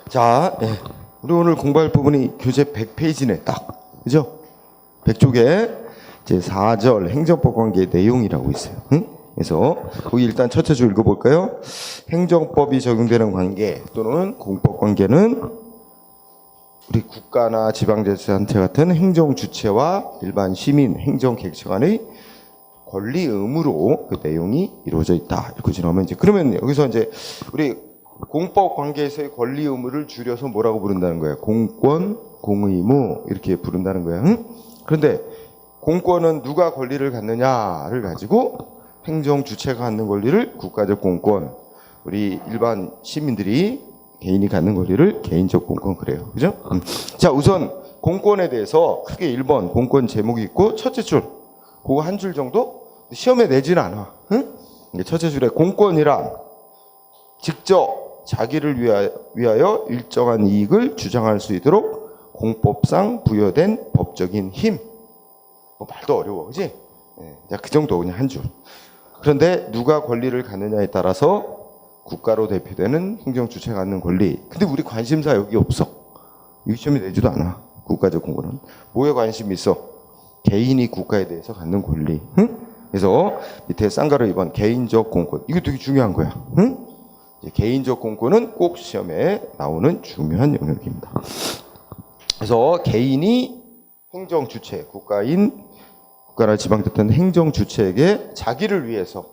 자, 우리 오늘 공부할 부분이 교재 100페이지네, 딱. 그죠? 100쪽에 제 4절 행정법 관계 내용이라고 있어요. 응? 그래서 거기 일단 첫째 줄 읽어볼까요? 행정법이 적용되는 관계 또는 공법 관계는 우리 국가나 지방자치단체 같은 행정 주체와 일반 시민, 행정 객체 간의 권리 의무로 그 내용이 이루어져 있다. 이렇게 지나면 이제 그러면 여기서 이제 우리 공법 관계에서의 권리 의무를 줄여서 뭐라고 부른다는 거예요? 공권, 공의무 이렇게 부른다는 거예요. 응? 그런데 공권은 누가 권리를 갖느냐를 가지고 행정 주체가 갖는 권리를 국가적 공권, 우리 일반 시민들이 개인이 갖는 권리를 개인적 공권 그래요. 그죠? 자, 우선 공권에 대해서 크게 1번 공권 제목이 있고 첫째 줄 그거 한 줄 정도 시험에 내지는 않아. 응? 첫째 줄에 공권이란 직접 자기를 위하여 일정한 이익을 주장할 수 있도록 공법상 부여된 법적인 힘. 뭐 말도 어려워, 그지? 그 정도 그냥 한 줄. 그런데 누가 권리를 갖느냐에 따라서 국가로 대표되는 행정 주체가 갖는 권리. 근데 우리 관심사 여기 없어. 여기 시험에 내지도 않아. 국가적 공권은. 뭐에 관심이 있어? 개인이 국가에 대해서 갖는 권리. 응? 그래서 밑에 쌍가루 2번 개인적 공권. 이거 되게 중요한 거야. 응? 개인적 공권은 꼭 시험에 나오는 중요한 영역입니다. 그래서 개인이 행정 주체, 국가나 지방 같은 행정 주체에게 자기를 위해서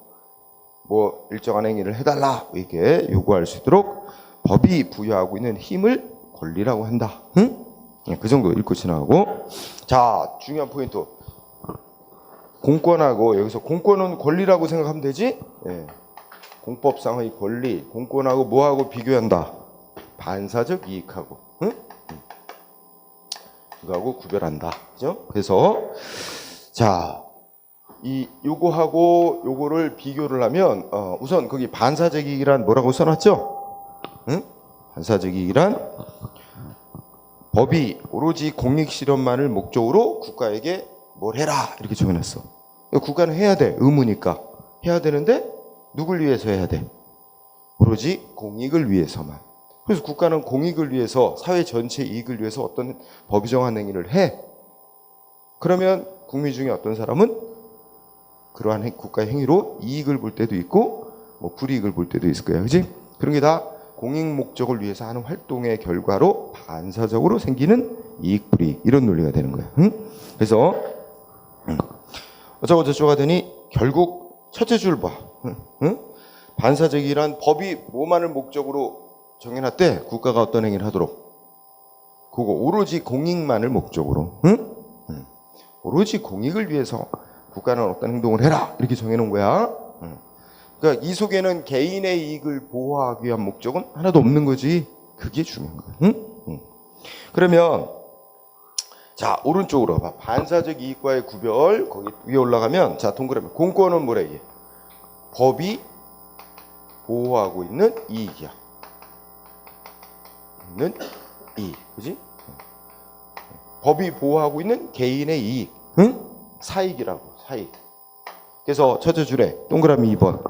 뭐 일정한 행위를 해달라 이렇게 요구할 수 있도록 법이 부여하고 있는 힘을 권리라고 한다. 응? 그 정도 읽고 지나가고. 자, 중요한 포인트. 공권하고 여기서 공권은 권리라고 생각하면 되지? 공법상의 권리, 공권하고 뭐하고 비교한다? 반사적 이익하고, 응? 그거하고 구별한다. 그죠? 그래서 자, 요거하고 요거를 비교를 하면 우선 거기 반사적 이익이란 뭐라고 써놨죠? 응? 반사적 이익이란 법이 오로지 공익 실현만을 목적으로 국가에게 뭘 해라 이렇게 정해놨어. 국가는 해야 돼. 의무니까 해야 되는데 누굴 위해서 해야 돼? 오로지 공익을 위해서만. 그래서 국가는 공익을 위해서 사회 전체 이익을 위해서 어떤 법이 정한 행위를 해. 그러면 국민 중에 어떤 사람은 그러한 국가의 행위로 이익을 볼 때도 있고 뭐 불이익을 볼 때도 있을 거야. 그지? 그런 게 다 공익 목적을 위해서 하는 활동의 결과로 반사적으로 생기는 이익 불이익 이런 논리가 되는 거야. 응? 그래서 어쩌고저쩌고 하더니 결국 첫째 줄 봐. 응? 반사적이란 법이 뭐만을 목적으로 정해놨대. 국가가 어떤 행위를 하도록. 그거 오로지 공익만을 목적으로. 응? 오로지 공익을 위해서 국가는 어떤 행동을 해라 이렇게 정해놓은 거야. 그러니까 이 속에는 개인의 이익을 보호하기 위한 목적은 하나도 없는 거지. 그게 중요한 거야. 응? 그러면 자, 오른쪽으로 봐. 반사적 이익과의 구별. 거기 위에 올라가면 자, 동그라미. 공권은 뭐래 이게? 법이 보호하고 있는 이익이야. 있는 이익. 그지? 법이 보호하고 있는 개인의 이익. 응? 사익이라고. 사익. 그래서 첫째 줄에 동그라미 2번.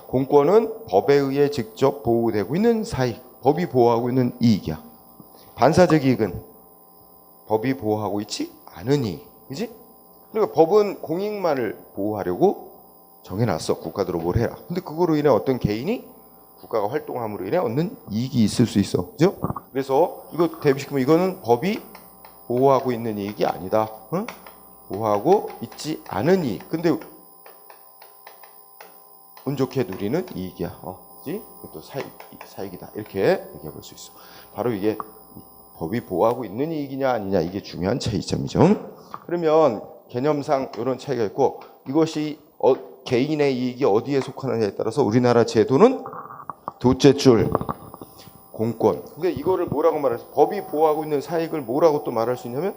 공권은 법에 의해 직접 보호되고 있는 사익. 법이 보호하고 있는 이익이야. 반사적 이익은 법이 보호하고 있지 않은 이익. 그지? 그러니까 법은 공익만을 보호하려고 정해놨어. 국가대로 뭘 해라. 근데 그거로 인해 어떤 개인이 국가가 활동함으로 인해 얻는 이익이 있을 수 있어. 그죠? 그래서 이거 대비시키면 이거는 법이 보호하고 있는 이익이 아니다. 응? 보호하고 있지 않은 이익. 근데 운 좋게 누리는 이익이야. 그지? 그것도 사익이다. 이렇게 얘기해 볼 수 있어. 바로 이게 법이 보호하고 있는 이익이냐 아니냐 이게 중요한 차이점이죠. 그러면 개념상 이런 차이가 있고 이것이 개인의 이익이 어디에 속하느냐에 따라서 우리나라 제도는 둘째 줄 공권. 근데 이거를 뭐라고 말해서 법이 보호하고 있는 사익을 뭐라고 또 말할 수 있냐면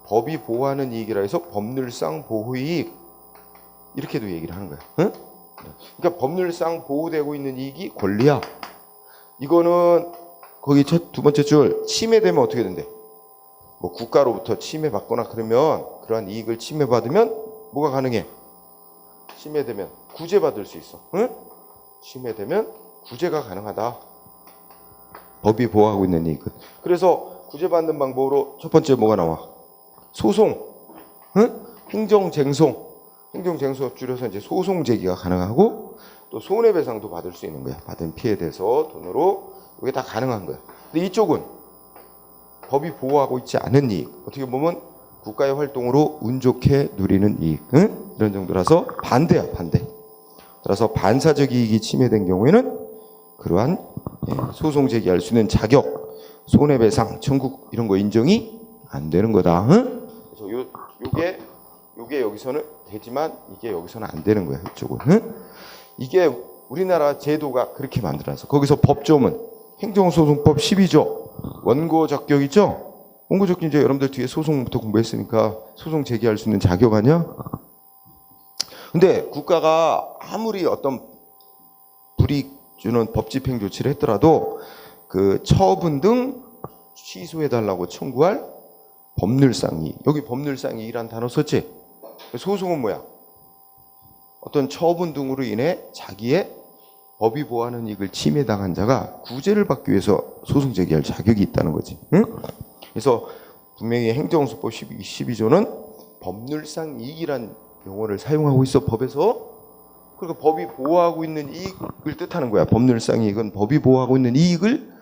법이 보호하는 이익이라 해서 법률상 보호이익 이렇게도 얘기를 하는 거야. 응? 그러니까 법률상 보호되고 있는 이익이 권리야. 이거는 거기 두 번째 줄 침해되면 어떻게 된대? 뭐 국가로부터 침해받거나 그러면 그러한 이익을 침해받으면 뭐가 가능해? 침해되면 구제받을 수 있어. 응? 침해되면 구제가 가능하다. 법이 보호하고 있는 이익은. 그래서 구제받는 방법으로 첫 번째 뭐가 나와? 소송, 응? 행정쟁송. 행정쟁송 줄여서 이제 소송 제기가 가능하고 또 손해배상도 받을 수 있는 거야. 받은 피해에 대해서 돈으로 이게 다 가능한 거야. 근데 이쪽은 법이 보호하고 있지 않은 이익. 어떻게 보면 국가의 활동으로 운 좋게 누리는 이익. 응? 이런 정도라서 반대야, 반대. 따라서 반사적 이익이 침해된 경우에는 그러한 소송 제기할 수 있는 자격, 손해배상, 청구 이런 거 인정이 안 되는 거다. 응? 그래서 요게 여기서는 되지만 이게 여기서는 안 되는 거야. 이쪽은. 응? 이게 우리나라 제도가 그렇게 만들어서 거기서 법조문 행정소송법 12조 원고 적격 있죠? 원고 적격 이제 여러분들 뒤에 소송부터 공부했으니까 소송 제기할 수 있는 자격 아니야? 근데 국가가 아무리 어떤 불이익 주는 법 집행 조치를 했더라도 그 처분 등 취소해달라고 청구할 법률상이, 여기 법률상이란 단어 썼지? 소송은 뭐야? 어떤 처분 등으로 인해 자기의 법이 보호하는 이익을 침해당한 자가 구제를 받기 위해서 소송 제기할 자격이 있다는 거지. 응? 그래서 분명히 행정소법 12조는 법률상 이익이란 용어를 사용하고 있어, 법에서. 그리고 법이 보호하고 있는 이익을 뜻하는 거야. 법률상 이익은 법이 보호하고 있는 이익을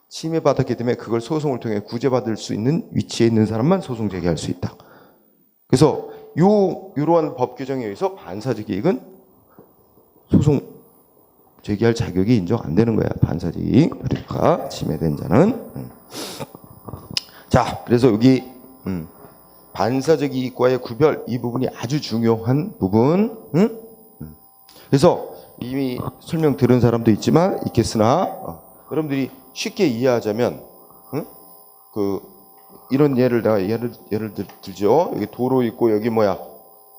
침해받았기 때문에 그걸 소송을 통해 구제받을 수 있는 위치에 있는 사람만 소송 제기할 수 있다. 그래서 이러한 법 규정에 의해서 반사적 이익은 소송 제기할 자격이 인정 안 되는 거야. 반사적 이익. 그러니까 침해된 자는. 자, 그래서 여기 반사적 이익과의 구별, 이 부분이 아주 중요한 부분. 그래서 이미 설명 들은 사람도 있겠으나 여러분들이 쉽게 이해하자면 이런 예를 들죠. 여기 도로 있고 여기 뭐야?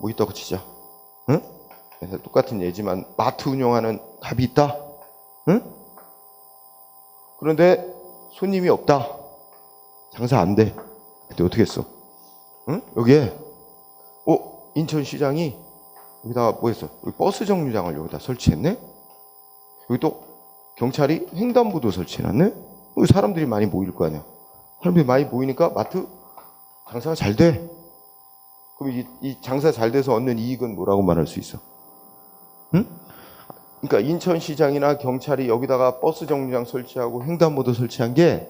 뭐 있다고 치자. 응? 그래서 똑같은 예지만 마트 운영하는 갑이 있다. 응? 그런데 손님이 없다. 장사 안 돼. 그때 어떻게 했어? 응? 여기에 인천시장이 여기다가 뭐 했어? 여기 버스 정류장을 여기다 설치했네? 여기 또 경찰이 횡단보도 설치해놨네? 여기 사람들이 많이 모일 거 아니야. 사람들이 많이 모이니까 마트 장사가 잘 돼. 그럼 이 장사 잘 돼서 얻는 이익은 뭐라고 말할 수 있어? 응? 그러니까 인천시장이나 경찰이 여기다가 버스 정류장 설치하고 횡단보도 설치한 게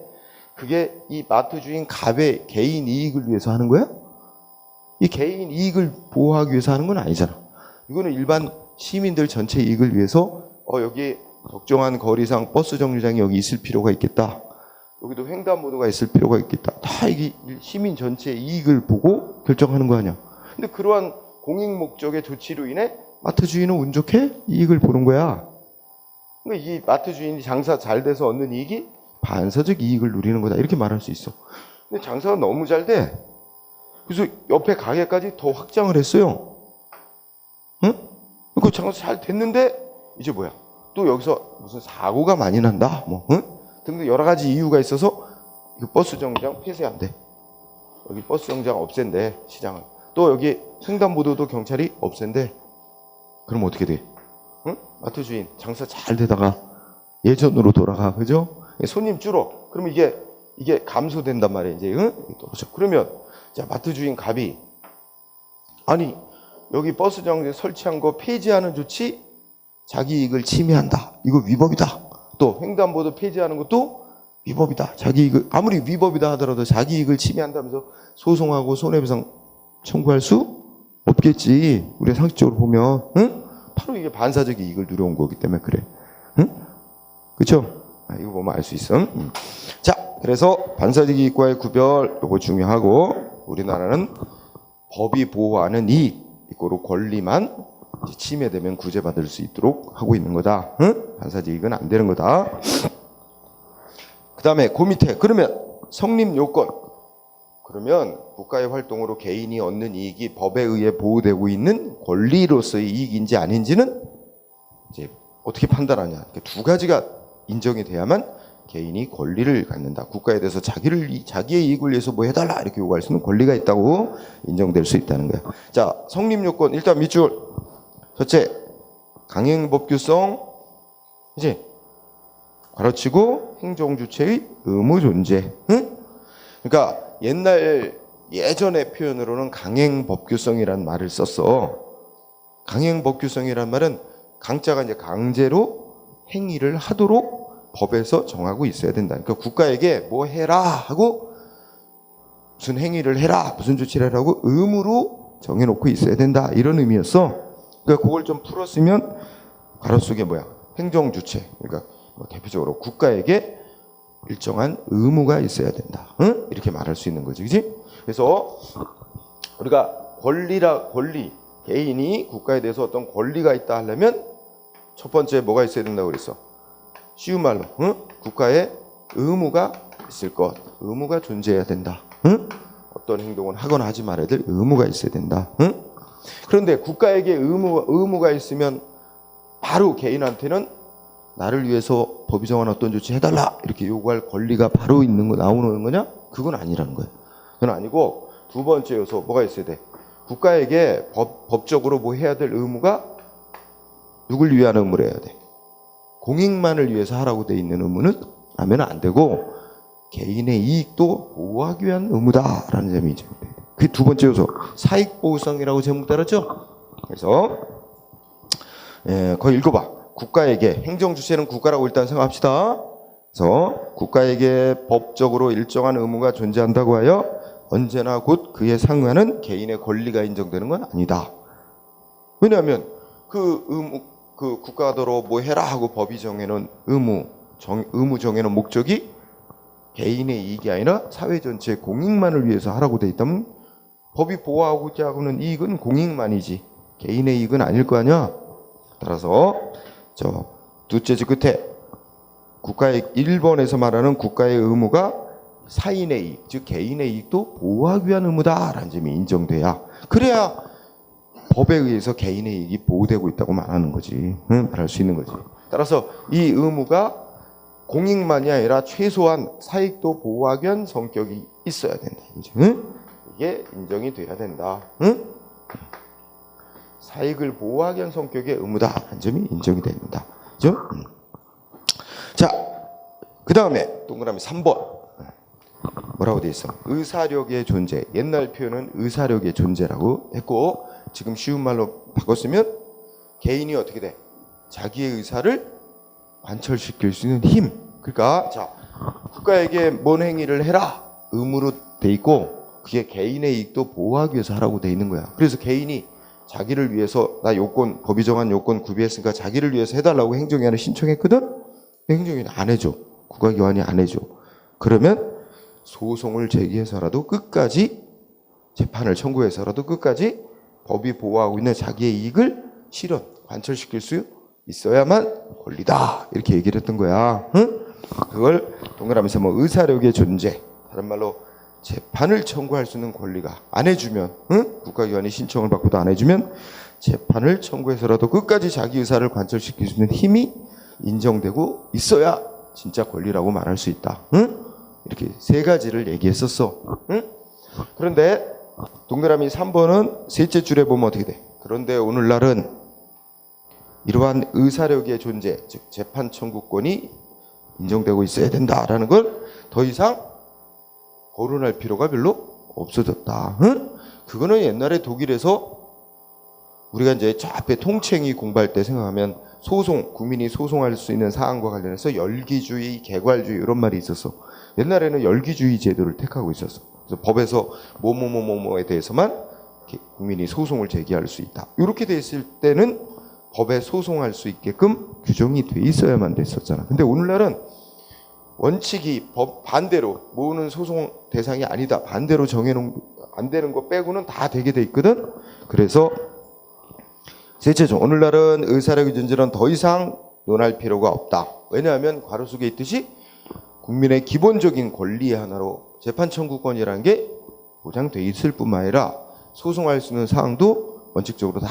그게 이 마트 주인 갑의 개인 이익을 위해서 하는 거야? 이 개인 이익을 보호하기 위해서 하는 건 아니잖아. 이거는 일반 시민들 전체 이익을 위해서 여기 적정한 거리상 버스 정류장이 여기 있을 필요가 있겠다. 여기도 횡단보도가 있을 필요가 있겠다. 다 이게 시민 전체의 이익을 보고 결정하는 거 아니야. 근데 그러한 공익 목적의 조치로 인해 마트 주인은 운 좋게 이익을 보는 거야. 그러니까 이 마트 주인이 장사 잘 돼서 얻는 이익이 반사적 이익을 누리는 거다. 이렇게 말할 수 있어. 근데 장사가 너무 잘 돼. 그래서 옆에 가게까지 더 확장을 했어요. 응? 그 장사 잘 됐는데 이제 뭐야? 또 여기서 무슨 사고가 많이 난다. 뭐, 응? 등등 여러 가지 이유가 있어서 이거 버스 정류장 폐쇄한대. 여기 버스 정류장 없앤대, 시장을. 또 여기 횡단보도도 경찰이 없앤대. 그럼 어떻게 돼? 응? 마트 주인 장사 잘 되다가 예전으로 돌아가, 그죠? 손님 줄어. 그러면 이게 감소된단 말이에요. 이제 응? 떨어져. 그러면 자 마트 주인 갑이 아니 여기 버스 정류장 설치한 거 폐지하는 조치 자기 이익을 침해한다. 이거 위법이다. 또 횡단보도 폐지하는 것도 위법이다. 자기 이익을 아무리 위법이다 하더라도 자기 이익을 침해한다면서 소송하고 손해배상 청구할 수 없겠지. 우리가 상식적으로 보면, 응? 바로 이게 반사적 이익을 누려온 거기 때문에 그래. 응? 그렇죠? 이거 보면 알 수 있음. 자, 그래서 반사적 이익과의 구별 이거 중요하고 우리나라는 법이 보호하는 이익 이거로 권리만 침해되면 구제받을 수 있도록 하고 있는 거다. 응? 반사적 이익은 안 되는 거다. 그 다음에 그 밑에 그러면 성립 요건. 그러면 국가의 활동으로 개인이 얻는 이익이 법에 의해 보호되고 있는 권리로서의 이익인지 아닌지는 이제 어떻게 판단하냐. 두 가지가 인정이 돼야만 개인이 권리를 갖는다. 국가에 대해서 자기의 이익을 위해서 뭐 해달라 이렇게 요구할 수 있는 권리가 있다고 인정될 수 있다는 거야. 자, 성립 요건 일단 밑줄. 첫째, 강행법규성. 이제 가르치고 행정 주체의 의무 존재. 응? 그러니까 예전의 표현으로는 강행법규성이라는 말을 썼어. 강행법규성이란 말은 강자가 이제 강제로 행위를 하도록 법에서 정하고 있어야 된다. 그러니까 국가에게 뭐 해라 하고 무슨 행위를 해라, 무슨 조치를 하라고 의무로 정해놓고 있어야 된다. 이런 의미였어. 그러니까 그걸 좀 풀었으면 가로 속에 뭐야? 행정 주체. 그러니까 뭐 대표적으로 국가에게 일정한 의무가 있어야 된다. 응? 이렇게 말할 수 있는 거지, 그렇지? 그래서 우리가 권리, 개인이 국가에 대해서 어떤 권리가 있다 하려면 첫 번째 뭐가 있어야 된다고 그랬어? 쉬운 말로, 응? 국가에 의무가 있을 것, 의무가 존재해야 된다. 응? 어떤 행동을 하거나 하지 말아야 될 의무가 있어야 된다. 응? 그런데 국가에게 의무가 있으면 바로 개인한테는 나를 위해서 법이 정한 어떤 조치 해달라 이렇게 요구할 권리가 바로 나오는 거냐? 그건 아니라는 거예요. 그건 아니고 두 번째 요소 뭐가 있어야 돼? 국가에게 법적으로 뭐 해야 될 의무가 누굴 위한 의무를 해야 돼? 공익만을 위해서 하라고 돼 있는 의무는 하면 안 되고 개인의 이익도 보호하기 위한 의무다라는 점이 있죠. 그게 두 번째 요소 사익보호성이라고 제목 따랐죠? 그래서 거기 읽어봐. 국가에게 행정주체는 국가라고 일단 생각합시다. 그래서 국가에게 법적으로 일정한 의무가 존재한다고 하여 언제나 곧 그에 상응하는 개인의 권리가 인정되는 건 아니다. 왜냐하면 그 국가대로 뭐 해라 하고 법이 정해놓은 의무 정해놓은 목적이 개인의 이익이 아니라 사회 전체의 공익만을 위해서 하라고 돼 있다면 법이 보호하고자 하는 이익은 공익만이지 개인의 이익은 아닐 거 아니야. 따라서 저 둘째 줄 끝에 국가의 1번에서 말하는 국가의 의무가 사인의 이익, 즉 개인의 이익도 보호하기 위한 의무다라는 점이 인정돼야 그래야 법에 의해서 개인의 이익이 보호되고 있다고 말하는 거지. 말할 수 있는 거지. 따라서 이 의무가 공익만이 아니라 최소한 사익도 보호하기 위한 성격이 있어야 된다. 이게 인정이 돼야 된다. 사익을 보호하기 위한 성격의 의무다라는 점이 인정이 됩니다. 그죠? 자, 그 다음에 동그라미 3번. 뭐라고 돼 있어? 의사력의 존재. 옛날 표현은 의사력의 존재라고 했고 지금 쉬운 말로 바꿨으면 개인이 어떻게 돼? 자기의 의사를 관철시킬 수 있는 힘. 그러니까 자 국가에게 뭔 행위를 해라 의무로 돼 있고 그게 개인의 이익도 보호하기 위해서 하라고 돼 있는 거야. 그래서 개인이 자기를 위해서 나 요건 법이 정한 요건 구비했으니까 자기를 위해서 해달라고 행정위원회 신청했거든. 행정위원회 안 해줘. 국가기관이 안 해줘. 그러면 소송을 제기해서라도 끝까지 재판을 청구해서라도 끝까지 법이 보호하고 있는 자기의 이익을 실현, 관철시킬 수 있어야만 권리다. 이렇게 얘기를 했던 거야. 응? 그걸 동그라미에서 뭐 의사력의 존재. 다른 말로 재판을 청구할 수 있는 권리가 안 해주면 응? 국가기관이 신청을 받고도 안 해주면 재판을 청구해서라도 끝까지 자기 의사를 관철시킬 수 있는 힘이 인정되고 있어야 진짜 권리라고 말할 수 있다. 응? 이렇게 세 가지를 얘기했었어. 응? 그런데 동그라미 3번은 셋째 줄에 보면 어떻게 돼? 그런데 오늘날은 이러한 의사력의 존재, 즉 재판 청구권이 인정되고 있어야 된다라는 걸 더 이상 거론할 필요가 별로 없어졌다. 응? 그거는 옛날에 독일에서 우리가 이제 저 앞에 통칭이 공부할 때 생각하면 소송, 국민이 소송할 수 있는 사항과 관련해서 열기주의, 개괄주의 이런 말이 있었어. 옛날에는 열기주의 제도를 택하고 있었어. 그래서 법에서 뭐뭐뭐뭐뭐에 대해서만 국민이 소송을 제기할 수 있다. 이렇게 돼 있을 때는 법에 소송할 수 있게끔 규정이 돼 있어야만 됐었잖아. 근데 오늘날은 원칙이 법 반대로 모으는 소송 대상이 아니다. 반대로 정해놓은 안 되는 거 빼고는 다 되게 돼 있거든. 그래서 셋째죠. 오늘날은 의사력의 존재는 더 이상 논할 필요가 없다. 왜냐하면 괄호 속에 있듯이 국민의 기본적인 권리의 하나로 재판 청구권이라는 게 보장돼 있을 뿐만 아니라 소송할 수 있는 사항도 원칙적으로 다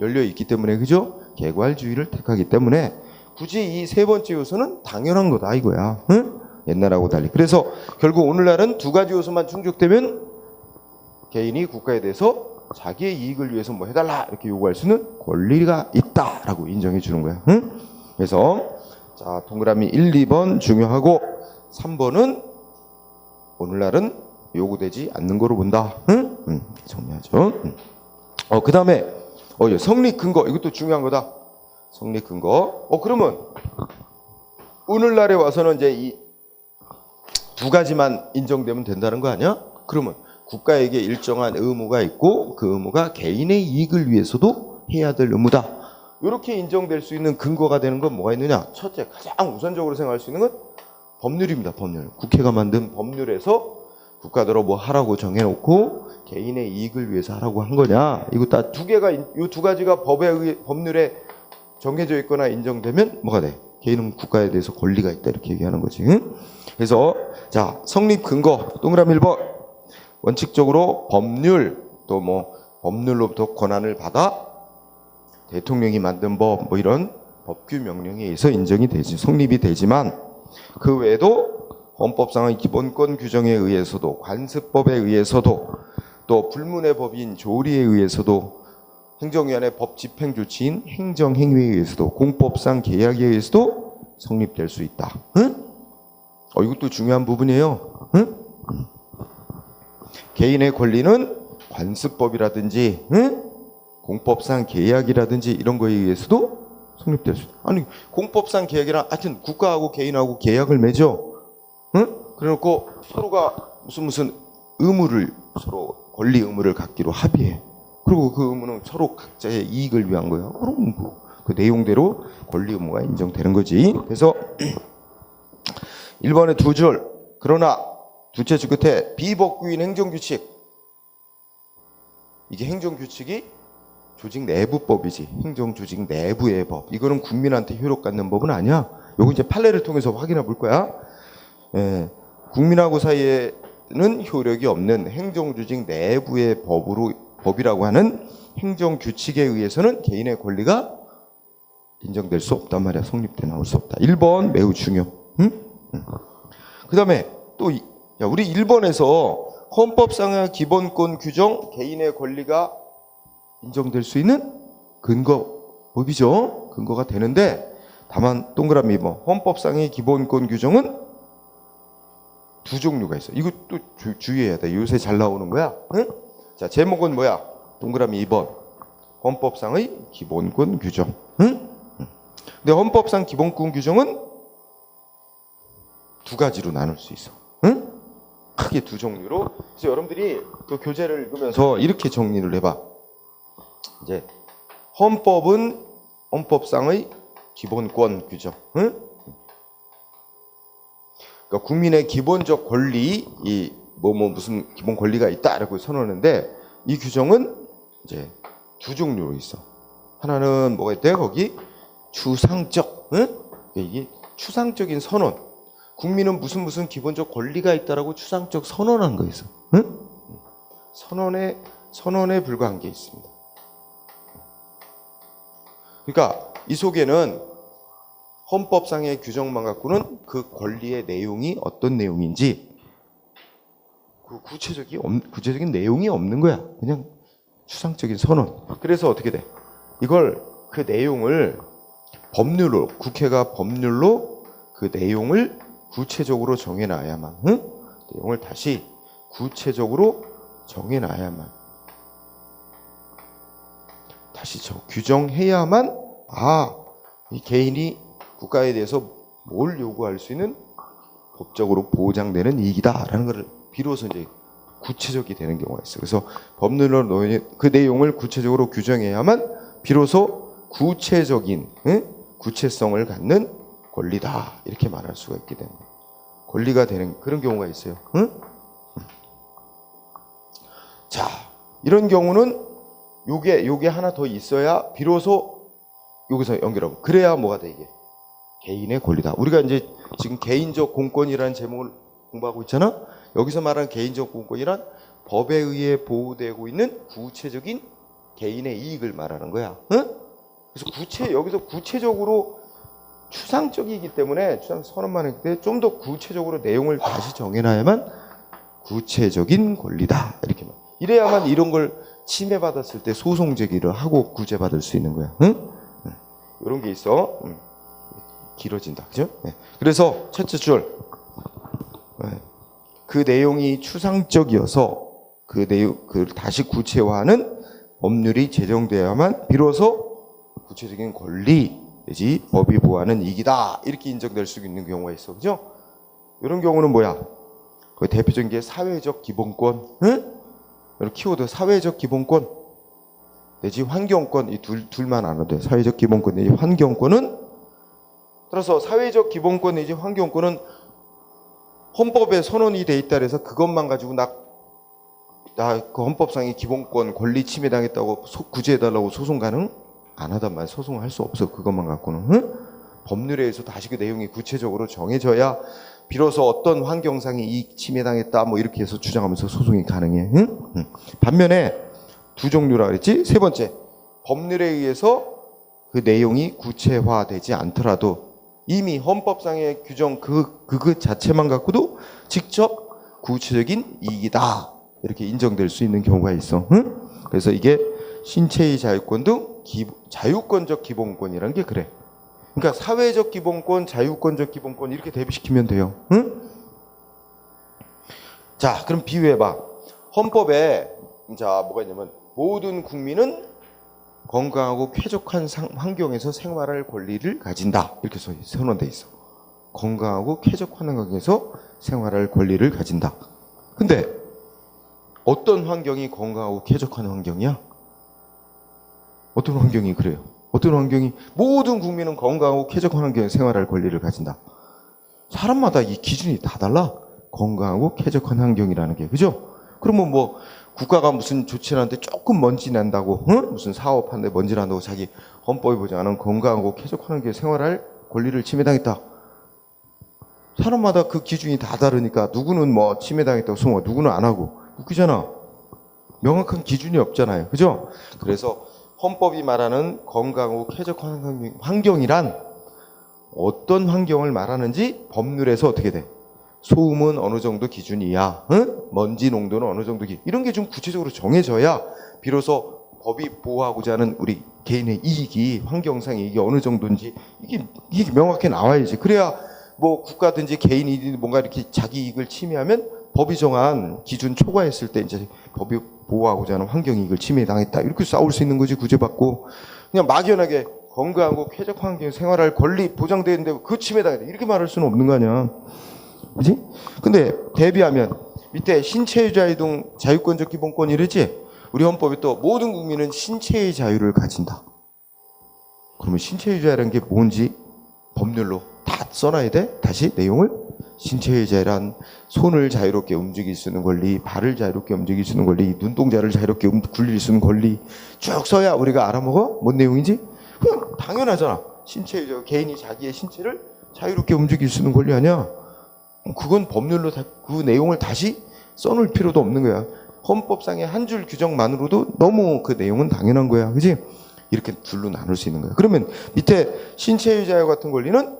열려 있기 때문에 그죠? 개괄주의를 택하기 때문에 굳이 이 세 번째 요소는 당연한 거다 이거야. 응? 옛날하고 달리. 그래서 결국 오늘날은 두 가지 요소만 충족되면 개인이 국가에 대해서 자기의 이익을 위해서 뭐 해달라 이렇게 요구할 수는 권리가 있다라고 인정해 주는 거야. 응? 그래서 자, 동그라미 1, 2번 중요하고 3번은 오늘날은 요구되지 않는 거로 본다. 응? 정리하죠. 그 다음에 성립 근거, 이것도 중요한 거다. 성립 근거. 그러면 오늘날에 와서는 이제 이 두 가지만 인정되면 된다는 거 아니야? 그러면 국가에게 일정한 의무가 있고 그 의무가 개인의 이익을 위해서도 해야 될 의무다. 이렇게 인정될 수 있는 근거가 되는 건 뭐가 있느냐? 첫째, 가장 우선적으로 생각할 수 있는 건 법률입니다. 법률. 국회가 만든 법률에서 국가대로 뭐 하라고 정해놓고 개인의 이익을 위해서 하라고 한 거냐? 이거 다 두 개가, 이 두 가지가 법률에 정해져 있거나 인정되면 뭐가 돼? 개인은 국가에 대해서 권리가 있다 이렇게 얘기하는 거지. 응? 그래서 자, 성립 근거 동그라미 1번. 원칙적으로 법률 또 뭐 법률로부터 권한을 받아 대통령이 만든 법 뭐 이런 법규 명령에 의해서 인정이 되지 성립이 되지만 그 외에도 헌법상의 기본권 규정에 의해서도 관습법에 의해서도 또 불문의 법인 조리에 의해서도 행정위원회 법 집행 조치인 행정행위에 의해서도 공법상 계약에 의해서도 성립될 수 있다. 응? 이것도 중요한 부분이에요. 응? 개인의 권리는 관습법이라든지 공법상 계약이라든지 이런 거에 의해서도 성립될 수 있다. 아니 공법상 계약이란 하여튼 국가하고 개인하고 계약을 맺어. 그래놓고 서로가 무슨 의무를 서로 권리 의무를 갖기로 합의해. 그리고 그 의무는 서로 각자의 이익을 위한 거야. 그럼 그 내용대로 권리 의무가 인정되는 거지. 그래서 1번의 두 줄. 그러나 둘째 줄 끝에 비법규인 행정규칙. 이게 행정규칙이 조직 내부법이지. 행정조직 내부의 법. 이거는 국민한테 효력 갖는 법은 아니야. 요거 이제 판례를 통해서 확인해 볼 거야. 국민하고 사이에는 효력이 없는 행정조직 내부의 법이라고 하는 행정규칙에 의해서는 개인의 권리가 인정될 수 없단 말이야. 성립돼 나올 수 없다. 1번 매우 중요. 그 다음에 또 우리 1번에서 헌법상의 기본권 규정 개인의 권리가 인정될 수 있는 근거법이죠. 근거가 되는데 다만 동그라미 2번 헌법상의 기본권 규정은 두 종류가 있어. 이것도 주의해야 돼. 요새 잘 나오는 거야. 응? 자, 제목은 뭐야? 동그라미 2번 헌법상의 기본권 규정. 응? 근데 헌법상 기본권 규정은 두 가지로 나눌 수 있어. 응? 크게 두 종류로. 그래서 여러분들이 그 교재를 읽으면서 이렇게 정리를 해봐. 이제 헌법은 헌법상의 기본권 규정. 응? 그러니까 국민의 기본적 권리, 무슨 기본 권리가 있다라고 선언하는데 이 규정은 이제 두 종류로 있어. 하나는 뭐가 있대? 거기 추상적. 응? 이게 추상적인 선언. 국민은 무슨 기본적 권리가 있다라고 추상적 선언한 거 있어. 응? 선언에 불과한 게 있습니다. 그러니까 이 속에는 헌법상의 규정만 갖고는 그 권리의 내용이 어떤 내용인지 그 구체적인 내용이 없는 거야. 그냥 추상적인 선언. 그래서 어떻게 돼? 이걸 그 내용을 법률로 국회가 법률로 그 내용을 구체적으로 정해놔야만, 내용을 다시 구체적으로 정해놔야만, 다시 규정해야만, 이 개인이 국가에 대해서 뭘 요구할 수 있는 법적으로 보장되는 이익이다라는 것을 비로소 이제 구체적이 되는 경우가 있어요. 그래서 법률로 놓인 그 내용을 구체적으로 규정해야만 비로소 구체적인, 구체성을 갖는 권리다 이렇게 말할 수가 있게 됩니다. 권리가 되는 그런 경우가 있어요. 자, 이런 경우는 요게 하나 더 있어야 비로소 여기서 연결하고 그래야 뭐가 돼 이게 개인의 권리다. 우리가 이제 지금 개인적 공권이라는 제목을 공부하고 있잖아. 여기서 말하는 개인적 공권이란 법에 의해 보호되고 있는 구체적인 개인의 이익을 말하는 거야. 그래서 여기서 구체적으로 추상적이기 때문에 추상 선언만 했을 때 좀 더 구체적으로 내용을 다시 정해놔야만 구체적인 권리다 이렇게 말. 이래야만 이런 걸 침해받았을 때 소송 제기를 하고 구제받을 수 있는 거야. 이런 게 있어. 길어진다. 그죠? 네. 그래서 첫째 줄. 네. 그 내용이 추상적이어서 그 내용, 그 다시 구체화하는 법률이 제정되어야만 비로소 구체적인 권리 내지 법이 보호하는 이익이다. 이렇게 인정될 수 있는 경우가 있어. 그죠? 이런 경우는 뭐야? 그 대표적인 게 사회적 기본권. 응? 이런 키워드 사회적 기본권 내지 환경권 이 둘만 알아도 돼. 사회적 기본권 내지 환경권은 따라서 사회적 기본권 내지 환경권은 헌법에 선언이 돼 있다 그래서 그것만 가지고 나 그 헌법상의 기본권 권리 침해당했다고 구제해달라고 소송 가능? 안 하단 말이야. 소송할 수 없어. 그것만 갖고는. 응? 법률에 의해서 다시 그 내용이 구체적으로 정해져야 비로소 어떤 환경상의 이익 침해당했다 뭐 이렇게 해서 주장하면서 소송이 가능해. 응? 응. 반면에 두 종류라 그랬지. 세 번째, 법률에 의해서 그 내용이 구체화되지 않더라도 이미 헌법상의 규정 그 자체만 갖고도 직접 구체적인 이익이다 이렇게 인정될 수 있는 경우가 있어. 응? 그래서 이게 신체의 자유권 등 자유권적 기본권이라는 게 그래. 그러니까 사회적 기본권, 자유권적 기본권 이렇게 대비시키면 돼요. 응? 자, 그럼 비유해봐. 헌법에 자 뭐가 있냐면 모든 국민은 건강하고 쾌적한 환경에서 생활할 권리를 가진다. 이렇게 선언돼 있어. 건강하고 쾌적한 환경에서 생활할 권리를 가진다. 근데 어떤 환경이 건강하고 쾌적한 환경이야? 어떤 환경이 그래요? 어떤 환경이 모든 국민은 건강하고 쾌적한 환경에서 생활할 권리를 가진다. 사람마다 이 기준이 다 달라. 건강하고 쾌적한 환경이라는 게. 그죠? 그러면 뭐 국가가 무슨 조치를 하는데 조금 먼지 난다고, 응? 무슨 사업하는데 먼지 난다고 자기 헌법이 보장하는 건강하고 쾌적한 환경에서 생활할 권리를 침해당했다. 사람마다 그 기준이 다 다르니까 누구는 뭐 침해당했다고 소송하고 누구는 안 하고 웃기잖아. 명확한 기준이 없잖아요. 그죠? 그래서 헌법이 말하는 건강하고 쾌적한 환경이란 어떤 환경을 말하는지 법률에서 어떻게 돼? 소음은 어느 정도 기준이야. 응? 먼지 농도는 어느 정도 이런 게 좀 구체적으로 정해져야 비로소 법이 보호하고자 하는 우리 개인의 이익이 환경상 이익이 어느 정도인지 이게 명확히 나와야지. 그래야 뭐 국가든지 개인이든지 뭔가 이렇게 자기 이익을 침해하면 법이 정한 기준 초과했을 때 이제 법이 보호하고자 하는 환경 이익을 침해당했다. 이렇게 싸울 수 있는 거지. 구제받고 그냥 막연하게 건강하고 쾌적 환경 생활할 권리 보장되는데 그 침해당했다. 이렇게 말할 수는 없는 거 아니야. 그지? 근데 대비하면 밑에 신체의 자유 등 자유권적 기본권 이러지? 우리 헌법이 또 모든 국민은 신체의 자유를 가진다. 그러면 신체의 자유라는 게 뭔지 법률로 다 써놔야 돼? 다시 내용을? 신체의 자유란 손을 자유롭게 움직일 수 있는 권리, 발을 자유롭게 움직일 수 있는 권리, 눈동자를 자유롭게 굴릴 수 있는 권리 쭉 써야 우리가 알아먹어? 뭔 내용인지? 그냥 당연하잖아. 신체의 자유, 개인이 자기의 신체를 자유롭게 움직일 수 있는 권리 아니야? 그건 법률로 그 내용을 다시 써놓을 필요도 없는 거야. 헌법상의 한 줄 규정만으로도 너무 그 내용은 당연한 거야. 그지? 이렇게 둘로 나눌 수 있는 거야. 그러면 밑에 신체의 자유 같은 권리는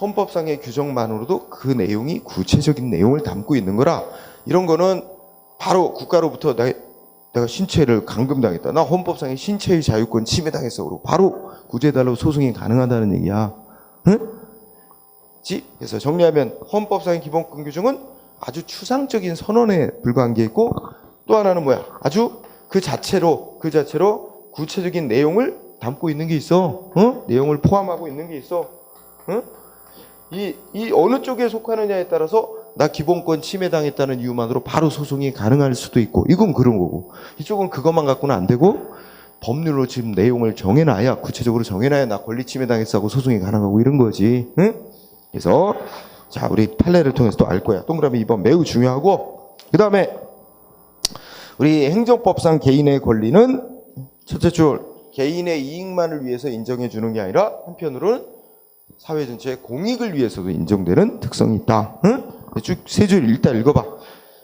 헌법상의 규정만으로도 그 내용이 구체적인 내용을 담고 있는 거라 이런 거는 바로 국가로부터 내가 신체를 감금당했다. 나 헌법상의 신체의 자유권 침해당했어. 그러고 바로 구제해달라고 소송이 가능하다는 얘기야. 응? 그래서 정리하면 헌법상의 기본권 규정은 아주 추상적인 선언에 불과한 게 있고 또 하나는 뭐야? 아주 그 자체로 구체적인 내용을 담고 있는 게 있어. 어? 내용을 포함하고 있는 게 있어. 어? 이 어느 쪽에 속하느냐에 따라서 나 기본권 침해당했다는 이유만으로 바로 소송이 가능할 수도 있고 이건 그런 거고 이쪽은 그것만 갖고는 안 되고 법률로 지금 내용을 정해놔야 구체적으로 정해놔야 나 권리 침해당했어 하고 소송이 가능하고 이런 거지. 응? 그래서 자 우리 판례를 통해서 또 알 거야. 동그라미 2번 매우 중요하고 그 다음에 우리 행정법상 개인의 권리는 첫째 줄 개인의 이익만을 위해서 인정해 주는 게 아니라 한편으로는 사회 전체의 공익을 위해서도 인정되는 특성이 있다. 응? 쭉 세 줄 일단 읽어봐.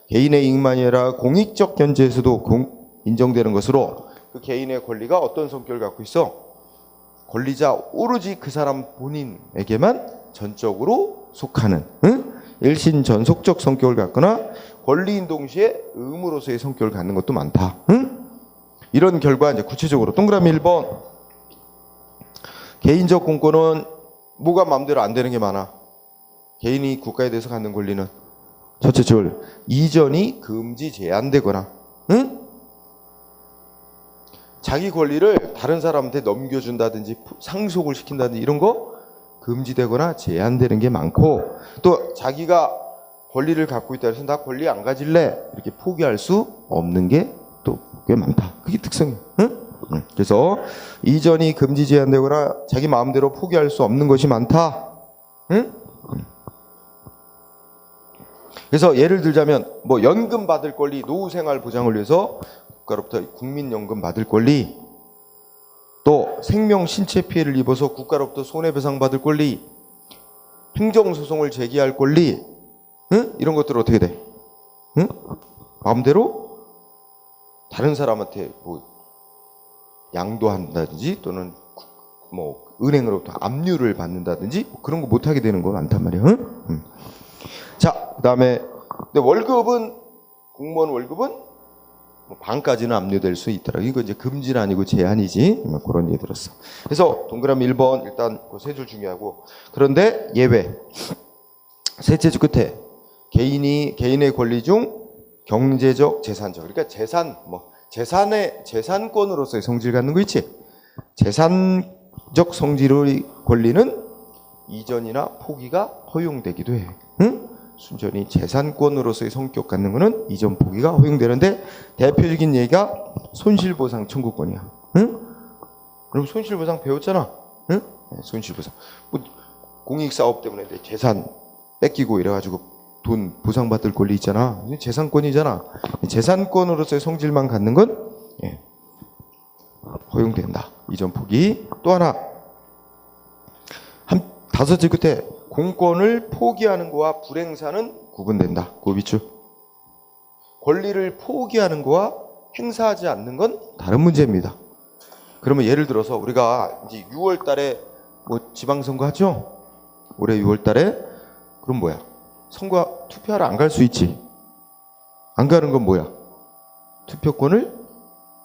개인의 이익만이 아니라 공익적 견제에서도 인정되는 것으로 그 개인의 권리가 어떤 성격을 갖고 있어? 권리자 오로지 그 사람 본인에게만 전적으로 속하는 일신전속적 성격을 갖거나 권리인 동시에 의무로서의 성격을 갖는 것도 많다. 이런 결과 이제 구체적으로 동그라미 1번 개인적 공권은 뭐가 마음대로 안 되는 게 많아? 개인이 국가에 대해서 갖는 권리는 첫째 줄, 이전이 금지 제한되거나, 응? 자기 권리를 다른 사람한테 넘겨준다든지 상속을 시킨다든지 이런 거 금지되거나 제한되는 게 많고, 또 자기가 권리를 갖고 있다 해서 나 권리 안 가질래 이렇게 포기할 수 없는 게 또 꽤 많다. 그게 특성이에요. 응? 그래서 이전이 금지 제한되거나 자기 마음대로 포기할 수 없는 것이 많다. 응? 그래서 예를 들자면 뭐 연금 받을 권리, 노후생활 보장을 위해서 국가로부터 국민연금 받을 권리, 또 생명 신체 피해를 입어서 국가로부터 손해배상 받을 권리, 행정소송을 제기할 권리, 응? 이런 것들 어떻게 돼? 응? 마음대로 다른 사람한테 뭐 양도한다든지 또는 뭐 은행으로부터 압류를 받는다든지 뭐 그런 거 못하게 되는 거 많단 말이에요. 응? 자, 그다음에 근데 월급은, 공무원 월급은 뭐 반까지는 압류될 수 있더라. 이거 이제 금지는 아니고 제한이지. 뭐 그런 얘기 들었어. 그래서 동그라미 1번 일단 그 세 줄 중요하고, 그런데 예외. 셋째 줄 끝에 개인의 권리 중 경제적, 재산적. 그러니까 재산권으로서의 성질 갖는 거 있지. 재산적 성질의 권리는 이전이나 포기가 허용되기도 해. 응? 순전히 재산권으로서의 성격 갖는 거는 이전 포기가 허용되는데, 대표적인 얘기가 손실보상 청구권이야. 응? 그럼 손실보상 배웠잖아. 응? 네, 손실보상. 뭐 공익사업 때문에 내 재산 뺏기고 이래가지고 돈 보상받을 권리 있잖아. 재산권이잖아. 재산권으로서의 성질만 갖는 건 허용된다. 이전 포기. 또 하나, 다섯째 끝에 공권을 포기하는 거와 불행사는 구분된다. 그 밑줄. 권리를 포기하는 거와 행사하지 않는 건 다른 문제입니다. 그러면 예를 들어서 우리가 이제 6월 달에 뭐 지방선거 하죠? 올해 6월 달에. 그럼 뭐야? 선거 투표하러 안 갈 수 있지. 안 가는 건 뭐야? 투표권을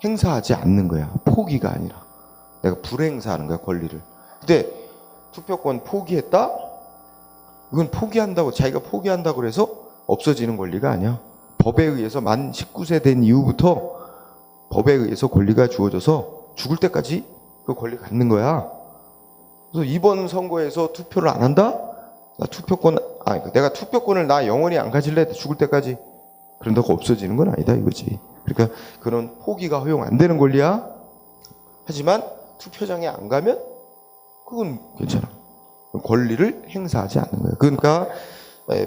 행사하지 않는 거야. 포기가 아니라. 내가 불행사하는 거야, 권리를. 근데 투표권 포기했다? 이건 포기한다고, 자기가 포기한다고 그래서 없어지는 권리가 아니야. 법에 의해서 만 19세 된 이후부터 법에 의해서 권리가 주어져서 죽을 때까지 그 권리 갖는 거야. 그래서 이번 선거에서 투표를 안 한다? 나 투표권, 내가 투표권을 나 영원히 안 가질래? 죽을 때까지. 그런다고 없어지는 건 아니다 이거지. 그러니까 그런 포기가 허용 안 되는 권리야. 하지만 투표장에 안 가면 그건 괜찮아. 권리를 행사하지 않는 거야. 그러니까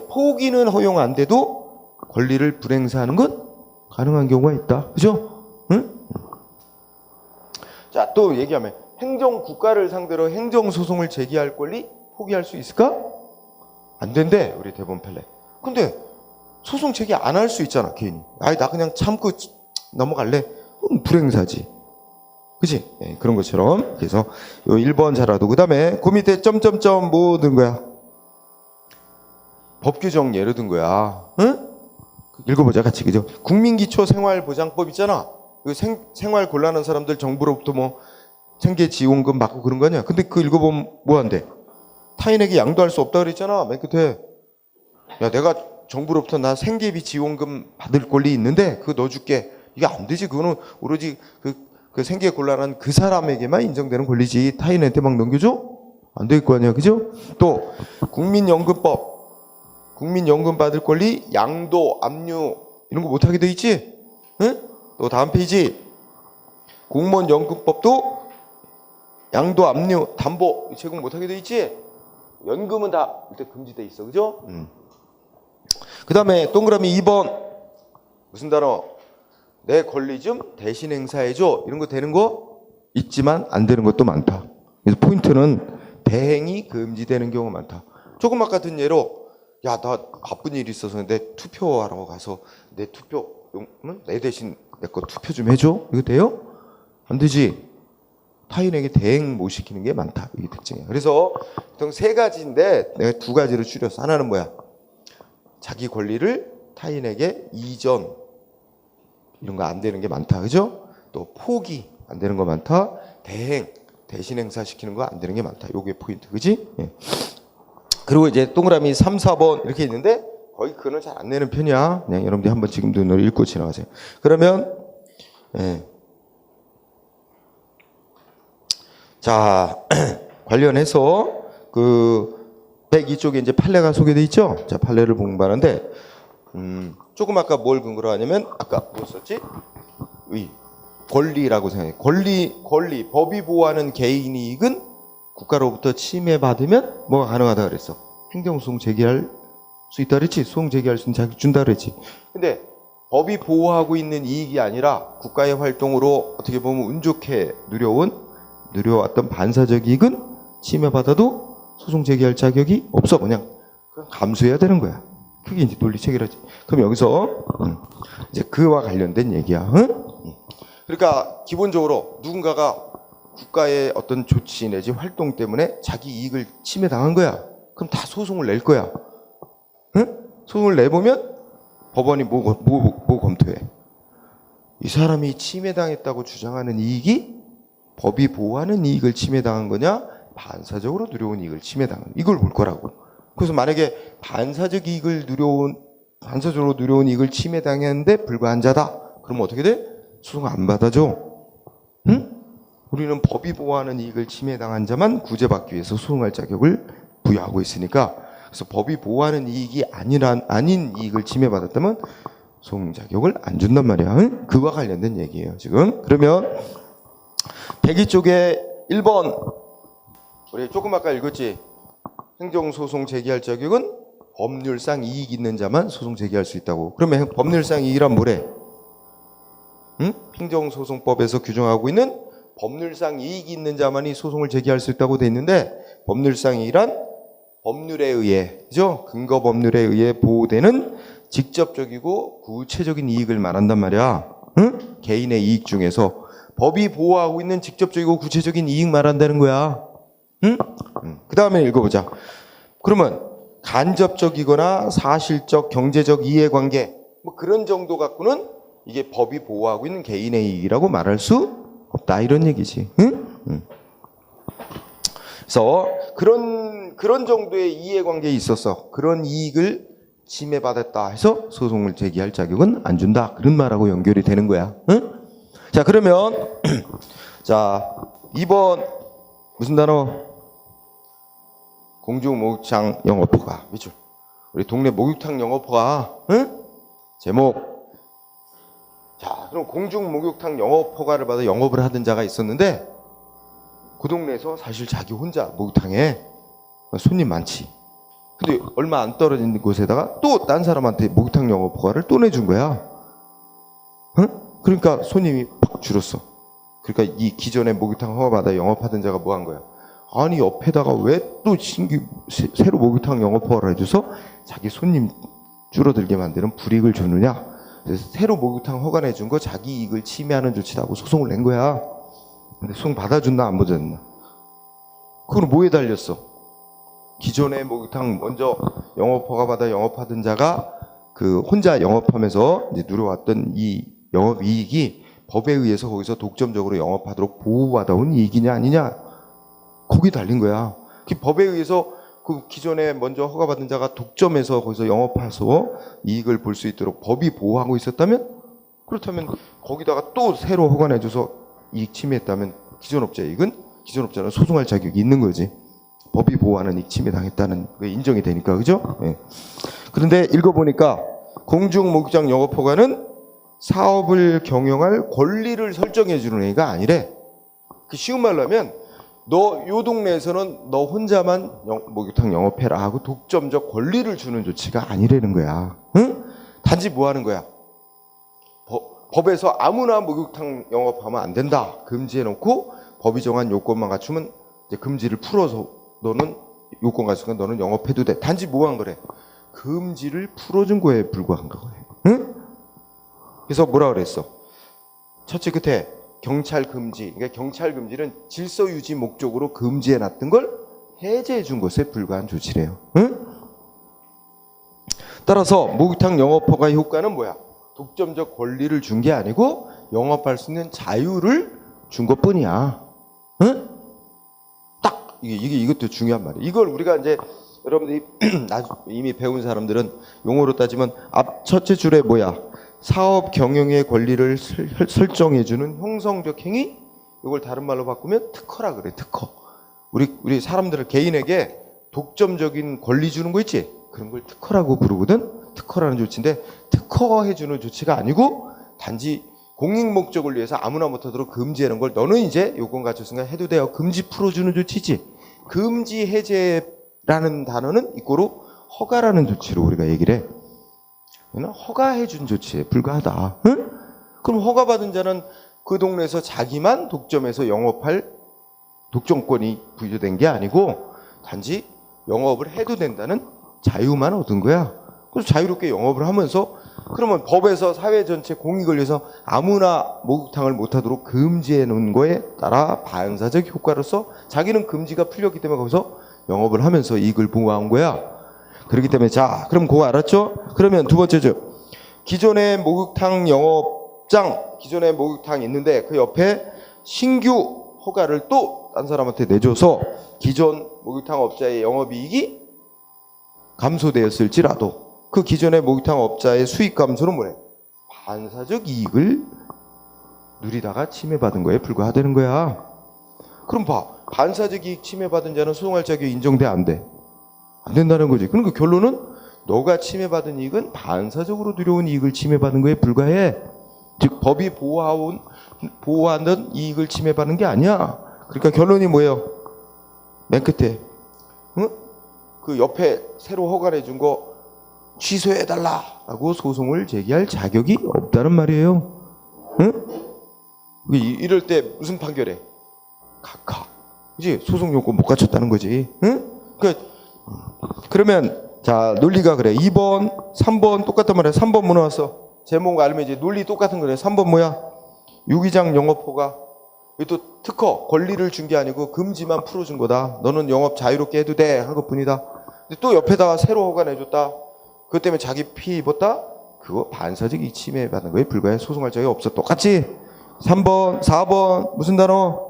포기는 허용 안 돼도 권리를 불행사하는 건 가능한 경우가 있다. 그죠? 응? 자, 또 얘기하면 행정 국가를 상대로 행정소송을 제기할 권리 포기할 수 있을까? 안 된대, 우리 대법원 판례. 근데 소송 제기 안 할 수 있잖아, 개인이. 나 그냥 참고 넘어갈래? 불행사지. 그치? 네, 그런 것처럼. 그래서 요 1번 잘하도. 그 다음에 그 밑에 점점점 뭐 든 거야? 법 규정 예로 든 거야. 응? 읽어보자, 같이. 그죠? 국민기초생활보장법 있잖아. 그 생활 곤란한 사람들 정부로부터 뭐 생계지원금 받고 그런 거 아니야? 근데 그거 읽어보면 뭐 한대? 타인에게 양도할 수 없다 그랬잖아, 맨 끝에. 야, 내가 정부로부터 나 생계비 지원금 받을 권리 있는데 그거 넣어줄게. 이게 안 되지. 그거는 오로지 그 생계 곤란한 그 사람에게만 인정되는 권리지. 타인한테 막 넘겨줘? 안 될 거 아니야, 그죠? 또 국민연금법, 국민연금 받을 권리, 양도, 압류 이런 거 못하게 돼 있지? 응? 또 다음 페이지 공무원연금법도 양도, 압류, 담보 제공 못하게 돼 있지? 연금은 다 일단 금지돼 있어, 그죠? 그 다음에 동그라미 2번 무슨 단어? 내 권리 좀 대신 행사해줘. 이런 거 되는 거 있지만 안 되는 것도 많다. 그래서 포인트는 대행이 금지되는 경우가 많다. 조금 아까 같은 예로, 야, 나 바쁜 일이 있어서 내 투표하러 가서 내 투표, 내 대신 내 거 투표 좀 해줘. 이거 돼요? 안 되지. 타인에게 대행 못 시키는 게 많다. 이게 특징이야. 그래서 보통 세 가지인데 내가 두 가지로 줄였어. 하나는 뭐야? 자기 권리를 타인에게 이전 이런 거 안 되는 게 많다. 그죠? 또 포기 안 되는 거 많다. 대행 대신 행사시키는 거 안 되는 게 많다. 요게 포인트, 그지? 예. 그리고 이제 동그라미 3, 4번 이렇게 있는데 거의 그거는 잘 안 내는 편이야. 그냥 여러분들이 한번 지금 눈으로 읽고 지나가세요. 그러면 예. 자 관련해서 그 102쪽에 이제 판례가 소개돼 있죠. 자 판례를 공부하는데 조금 아까 뭘 근거로 하냐면 아까 뭐 썼지? 권리라고 생각해. 권리 법이 보호하는 개인 이익은 국가로부터 침해받으면 뭐가 가능하다 그랬어. 행정소송 제기할 수 있다 그랬지. 소송 제기할 수 있는 자격 준다 그랬지. 근데 법이 보호하고 있는 이익이 아니라 국가의 활동으로 어떻게 보면 운 좋게 누려왔던 반사적 이익은 침해받아도 소송 제기할 자격이 없어. 그냥 감수해야 되는 거야. 그게 이제 논리 체계라지. 그럼 여기서 이제 그와 관련된 얘기야. 응? 그러니까 기본적으로 누군가가 국가의 어떤 조치 내지 활동 때문에 자기 이익을 침해당한 거야. 그럼 다 소송을 낼 거야. 응? 소송을 내보면 법원이 뭐 검토해? 이 사람이 침해당했다고 주장하는 이익이 법이 보호하는 이익을 침해당한 거냐, 반사적으로 누려온 이익을 침해당한 이걸 볼 거라고. 그래서 만약에 반사적으로 누려온 이익을 침해당했는데 불구한 자다. 그러면 어떻게 돼? 소송 안 받아줘. 응? 우리는 법이 보호하는 이익을 침해당한 자만 구제받기 위해서 소송할 자격을 부여하고 있으니까, 그래서 법이 보호하는 이익이 아닌 이익을 침해받았다면 소송 자격을 안 준단 말이야. 응? 그와 관련된 얘기예요 지금. 그러면 102쪽에 1번 우리 조금 아까 읽었지. 행정소송 제기할 자격은 법률상 이익 있는 자만 소송 제기할 수 있다고. 그러면 법률상 이익이란 뭐래? 응? 행정소송법에서 규정하고 있는 법률상 이익이 있는 자만이 소송을 제기할 수 있다고 돼 있는데, 법률상 이익이란 법률에 의해, 그죠? 근거 법률에 의해 보호되는 직접적이고 구체적인 이익을 말한단 말이야. 응? 개인의 이익 중에서 법이 보호하고 있는 직접적이고 구체적인 이익 말한다는 거야. 응? 그 다음에 읽어보자. 그러면 간접적이거나 사실적 경제적 이해관계 뭐 그런 정도 갖고는 이게 법이 보호하고 있는 개인의 이익이라고 말할 수 없다, 이런 얘기지. 응? 그래서 그런 정도의 이해관계에 있어서 그런 이익을 침해받았다 해서 소송을 제기할 자격은 안 준다, 그런 말하고 연결이 되는 거야. 응? 자 그러면 자 2번 무슨 단어? 공중목욕탕 영업허가. 그렇죠? 우리 동네 목욕탕 영업허가. 응? 제목. 자, 그럼 공중목욕탕 영업허가를 받아 영업을 하던 자가 있었는데, 그 동네에서 사실 자기 혼자 목욕탕에 손님 많지. 근데 얼마 안 떨어진 곳에다가 또 딴 사람한테 목욕탕 영업허가를 또 내준 거야. 응? 그러니까 손님이 팍 줄었어. 그러니까 이 기존에 목욕탕 허가받아 영업하던 자가 뭐 한 거야? 아니 옆에다가 왜 또 새로 목욕탕 영업허가를 해줘서 자기 손님 줄어들게 만드는 불이익을 주느냐? 그래서 새로 목욕탕 허가 내준 거 자기 이익을 침해하는 조치라고 소송을 낸 거야. 근데 소송 받아줬나 안 받아줬나? 그건 뭐에 달렸어? 기존에 목욕탕 먼저 영업허가 받아 영업하던 자가 그 혼자 영업하면서 이제 누려왔던 이 영업 이익이 법에 의해서 거기서 독점적으로 영업하도록 보호받아온 이익이냐 아니냐, 거기 달린 거야. 그 법에 의해서 그 기존에 먼저 허가받은 자가 독점해서 거기서 영업해서 이익을 볼 수 있도록 법이 보호하고 있었다면, 그렇다면 거기다가 또 새로 허가 내줘서 이익 침해했다면 기존 업자 이익은 기존 업자는 소송할 자격이 있는 거지. 법이 보호하는 이익 침해 당했다는 게 인정이 되니까, 그죠? 예. 그런데 읽어보니까 공중목욕장 영업허가는 사업을 경영할 권리를 설정해 주는 애가 아니래. 그 쉬운 말로 하면 너 요 동네에서는 너 혼자만 목욕탕 영업해라 하고 독점적 권리를 주는 조치가 아니라는 거야. 응? 단지 뭐 하는 거야? 법에서 아무나 목욕탕 영업하면 안 된다 금지해 놓고 법이 정한 요건만 갖추면 이제 금지를 풀어서 너는 요건 갖추면 너는 영업해도 돼. 단지 뭐 한 거래? 금지를 풀어준 거에 불과한 거래. 응? 그래서 뭐라 그랬어? 첫째 끝에 경찰 금지. 그러니까 경찰 금지는 질서 유지 목적으로 금지해 놨던 걸 해제해 준 것에 불과한 조치래요. 응? 따라서 목욕탕 영업허가의 효과는 뭐야? 독점적 권리를 준 게 아니고 영업할 수 있는 자유를 준 것뿐이야. 응? 이것도 중요한 말이에요. 이걸 우리가 이제 여러분들이 이미 배운 사람들은 용어로 따지면 앞 첫째 줄에 뭐야? 사업 경영의 권리를 설정해주는 형성적 행위? 이걸 다른 말로 바꾸면 특허라 그래. 특허. 우리 사람들을 개인에게 독점적인 권리 주는 거 있지? 그런 걸 특허라고 부르거든. 특허라는 조치인데 특허해주는 조치가 아니고 단지 공익 목적을 위해서 아무나 못하도록 금지하는 걸 너는 이제 요건 갖췄으니까 해도 돼요. 금지 풀어주는 조치지. 금지 해제라는 단어는 이꼬로 허가라는 조치로 우리가 얘기를 해. 허가해준 조치에 불과하다. 응? 그럼 허가받은 자는 그 동네에서 자기만 독점해서 영업할 독점권이 부여된 게 아니고 단지 영업을 해도 된다는 자유만 얻은 거야. 그래서 자유롭게 영업을 하면서 그러면 법에서 사회 전체 공익을 위해서 아무나 목욕탕을 못하도록 금지해 놓은 거에 따라 반사적 효과로서 자기는 금지가 풀렸기 때문에 거기서 영업을 하면서 이익을 보호한 거야. 그렇기 때문에 자, 그럼 그거 알았죠? 그러면 두 번째죠. 기존의 목욕탕 영업장, 기존의 목욕탕이 있는데 그 옆에 신규 허가를 또 딴 사람한테 내줘서 기존 목욕탕 업자의 영업이익이 감소되었을지라도 그 기존의 목욕탕 업자의 수익 감소는 뭐래? 반사적 이익을 누리다가 침해받은 거에 불과하다는 거야. 그럼 봐. 반사적 이익 침해받은 자는 소송할 자격이 인정돼 안 돼? 안 된다는 거지. 그러니까 결론은 너가 침해받은 이익은 반사적으로 누려온 이익을 침해받은 거에 불과해. 즉 법이 보호하는 이익을 침해받는 게 아니야. 그러니까 결론이 뭐예요? 맨 끝에 응? 그 옆에 새로 허가해준 거 취소해달라라고 소송을 제기할 자격이 없다는 말이에요. 응? 이럴 때 무슨 판결해? 각하. 그지? 소송 요건 못 갖췄다는 거지. 응? 그러면 자 논리가 그래. 2번, 3번 똑같단 말이야. 3번 뭐 나왔어? 제목 알면 이제 논리 똑같은 거래. 3번 뭐야? 유기장 영업허가. 또 특허 권리를 준 게 아니고 금지만 풀어준 거다. 너는 영업 자유롭게 해도 돼 한 것뿐이다. 근데 또 옆에다가 새로 허가 내줬다. 그것 때문에 자기 피해 입었다. 그거 반사적 이익 침해받는 거에 불과해. 소송할 자격이 없어. 똑같지? 3번, 4번 무슨 단어?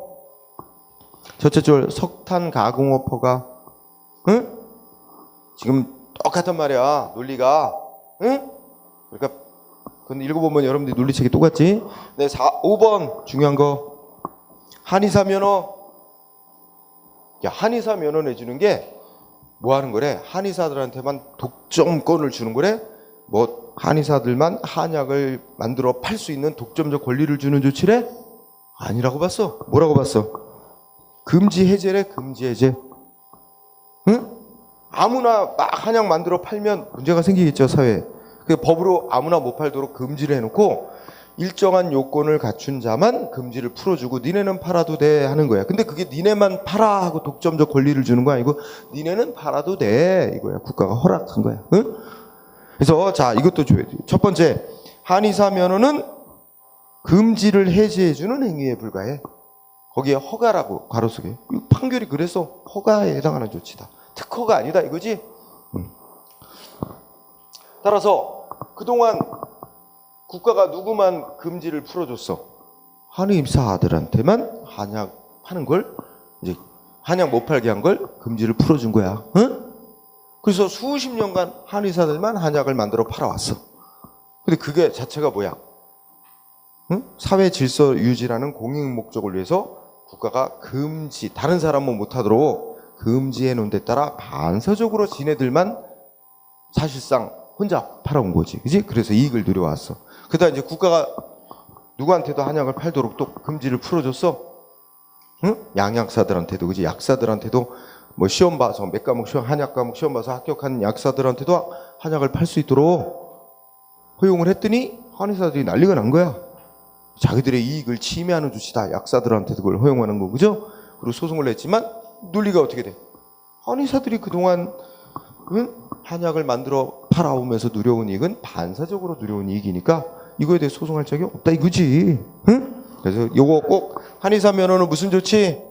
첫째 줄 석탄 가공업 허가. 응? 지금 똑같단 말이야. 논리가. 응? 그러니까 그건 읽어보면 여러분들이 논리책이 똑같지? 네, 5번 중요한 거. 한의사 면허. 야, 한의사 면허 내주는 게 뭐 하는 거래? 한의사들한테만 독점권을 주는 거래? 뭐 한의사들만 한약을 만들어 팔 수 있는 독점적 권리를 주는 조치래? 아니라고 봤어. 뭐라고 봤어? 금지 해제래. 금지 해제. 응? 아무나 막 한약 만들어 팔면 문제가 생기겠죠, 사회에. 그 법으로 아무나 못 팔도록 금지를 해놓고 일정한 요건을 갖춘 자만 금지를 풀어주고 니네는 팔아도 돼 하는 거야. 근데 그게 니네만 팔아 하고 독점적 권리를 주는 거 아니고 니네는 팔아도 돼 이거야. 국가가 허락한 거야. 응? 그래서 자 이것도 줘야 돼. 첫 번째 한의사 면허는 금지를 해제해주는 행위에 불과해. 거기에 허가라고 괄호 속에 판결이 그래서 허가에 해당하는 조치다. 특허가 아니다 이거지. 따라서 그동안 국가가 누구만 금지를 풀어줬어? 한의사들한테만 한약 파는 걸 이제 한약 못 팔게 한 걸 금지를 풀어준 거야. 응? 그래서 수십 년간 한의사들만 한약을 만들어 팔아왔어. 근데 그게 자체가 뭐야? 응? 사회 질서 유지라는 공익 목적을 위해서 국가가 금지, 다른 사람은 못하도록 금지해 놓은 데 따라 반사적으로 지네들만 사실상 혼자 팔아온 거지. 그지? 그래서 이익을 누려왔어. 그러다 이제 국가가 누구한테도 한약을 팔도록 또 금지를 풀어줬어. 응? 양약사들한테도, 그지? 약사들한테도 뭐 시험 봐서 몇 과목 시험, 한약 과목 시험 봐서 합격한 약사들한테도 한약을 팔 수 있도록 허용을 했더니 한의사들이 난리가 난 거야. 자기들의 이익을 침해하는 조치다. 약사들한테도 그걸 허용하는 거, 그죠? 그리고 소송을 냈지만 논리가 어떻게 돼? 한의사들이 그동안 한약을 만들어 팔아오면서 누려온 이익은 반사적으로 누려온 이익이니까 이거에 대해 소송할 적이 없다 이거지. 응? 그래서 요거 꼭 한의사 면허는 무슨 조치?